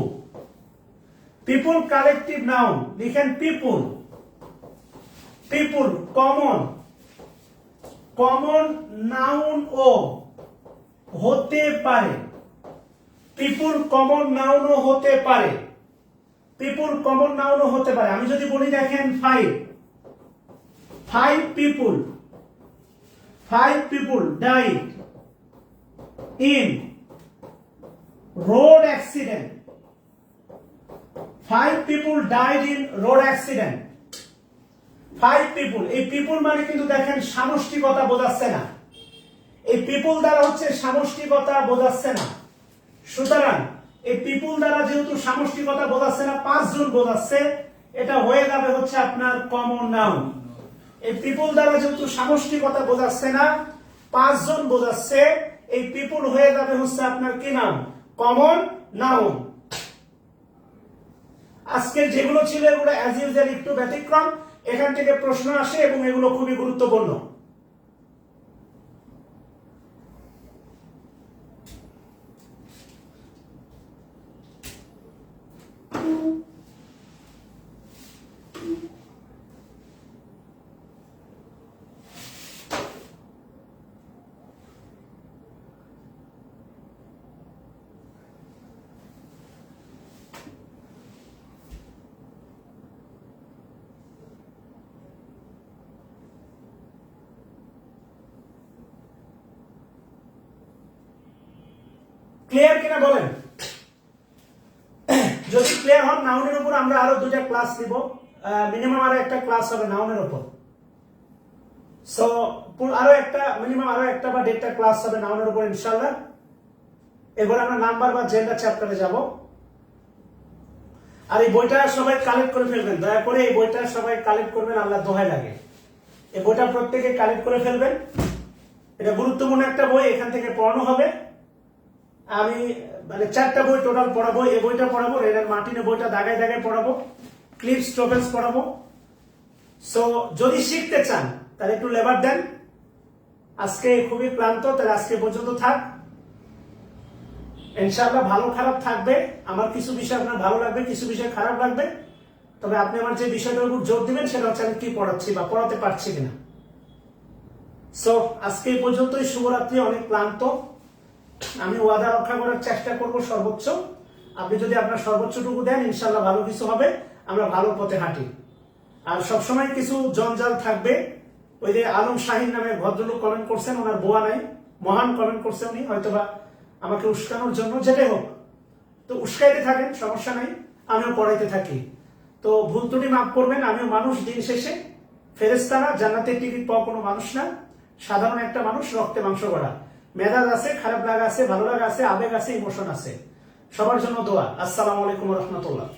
পিপুল কালেকটিভ নাউন লিখেন পিপুল, পিপুল কমন, কমন নাউন ও হতে পারে, পিপুল কমন নাউন ও হতে পারে, পিপুল কমন নাউন ও হতে পারে। আমি যদি বলি দেখেন five people died in road accident, 5 people died in road accident, 5 people, এই পিপুল মানে কিন্তু দেখেন সামষ্টিকতা বোঝাচ্ছে না, এই পিপুল দ্বারা হচ্ছে সামষ্টিকতা বোঝাচ্ছে না। সুতরাং এই পিপুল দ্বারা যেহেতু সামষ্টিকতা বোঝাচ্ছে না, 5 জন বোঝাচ্ছে, এটা হয়ে যাবে হচ্ছে আপনার কমন নাউন। এই পিপুল দ্বারা যেহেতু সামষ্টিকতা বোঝাচ্ছে না, 5 জন বোঝাচ্ছে, এই পিপুল হয়ে যাবে হচ্ছে আপনার কি নাম, কমন নাউন। আজকের যেগুলো ছিল এগুলো অ্যাজ ইউজুয়াল একটু ব্যতিক্রম, এখান থেকে প্রশ্ন আসে এবং এগুলো খুবই গুরুত্বপূর্ণ। ক্লিয়ার কিনা বলেন? যদি ক্লিয়ার হন, নাউনের উপর আমরা আরো 2টা ক্লাস নিব, মিনিমাম আরো একটা ক্লাস হবে নাউনের উপর। সো আরো একটা মিনিমাম আরো একটা বা 1.5টা ক্লাস হবে নাউনের উপর ইনশাআল্লাহ। এবার আমরা নাম্বার বা জেন্ডার চ্যাপ্টারে যাব। আর এই বইটা সবাই কালেক্ট করে ফেলবেন, দয়া করে এই বইটা সবাই কালেক্ট করবেন, আল্লাহ দোহাই লাগে। এই বইটা প্রত্যেকে কালেক্ট করে ফেলবেন, এটা গুরুত্বপূর্ণ একটা বই, এখান থেকে পড়ানো হবে। আমি মানে 4টা বই টোটাল পড়াবো, এই বইটা পড়াবো, রেনার মার্টিনের বইটা দাগায় দাগায় পড়াবো, ক্লিপস ট্রোভেলস পড়াবো। সো যদি শিখতে চান তাহলে একটু লেবার দেন। আজকে খুবই ক্লান্ত, তাহলে আজকে পর্যন্ত থাক। ইনশাআল্লাহ ভালো খারাপ থাকবে, আমার কিছু বিষয় আপনার ভালো লাগবে, কিছু বিষয় খারাপ লাগবে, তবে আপনি আমার যে বিষয়টার উপর জোর দিবেন সেটা হচ্ছে আমি কি পড়াচ্ছি বা পড়াতে পারছি কিনা। সো আজকে এই পর্যন্তই, শুভরাত্রি। অনেক ক্লান্ত, আমি ওয়াদা রক্ষা করার চেষ্টা করব সর্বোচ্চ। আপনি যদি আপনার সর্বোচ্চটুকু দেন ইনশাআল্লাহ ভালো কিছু হবে, আমরা ভালো পথে হাঁটি। আর সবসময় কিছু জঞ্জাল থাকবে। ওই যে আলম শাহিন নামে ভদ্রলোক কমেন্ট করছেন, ওনার বোয়া নাই, মহান কমেন্ট করছেন উনি, হয়তোবা আমাকে উস্কানোর জন্য, যেটাই হোক। তো উস্কাইতে থাকেন, সমস্যা নাই, আমিও পড়াইতে থাকি। তো ভুল ত্রুটি মাফ করবেন, আমিও মানুষ, দিন শেষে ফেরেশতা না, জান্নাতের টিকিট পাওয়া কোনো মানুষ না, সাধারণ একটা মানুষ, রক্তে মাংস গড়া। মেজাজ আছে, খারাপ লাগা আছে, ভালো লাগা আছে, আবেগ আছে, ইমোশন আছে। সবার জন্য দোয়া। আসসালামু আলাইকুম রহমতুল্লাহ।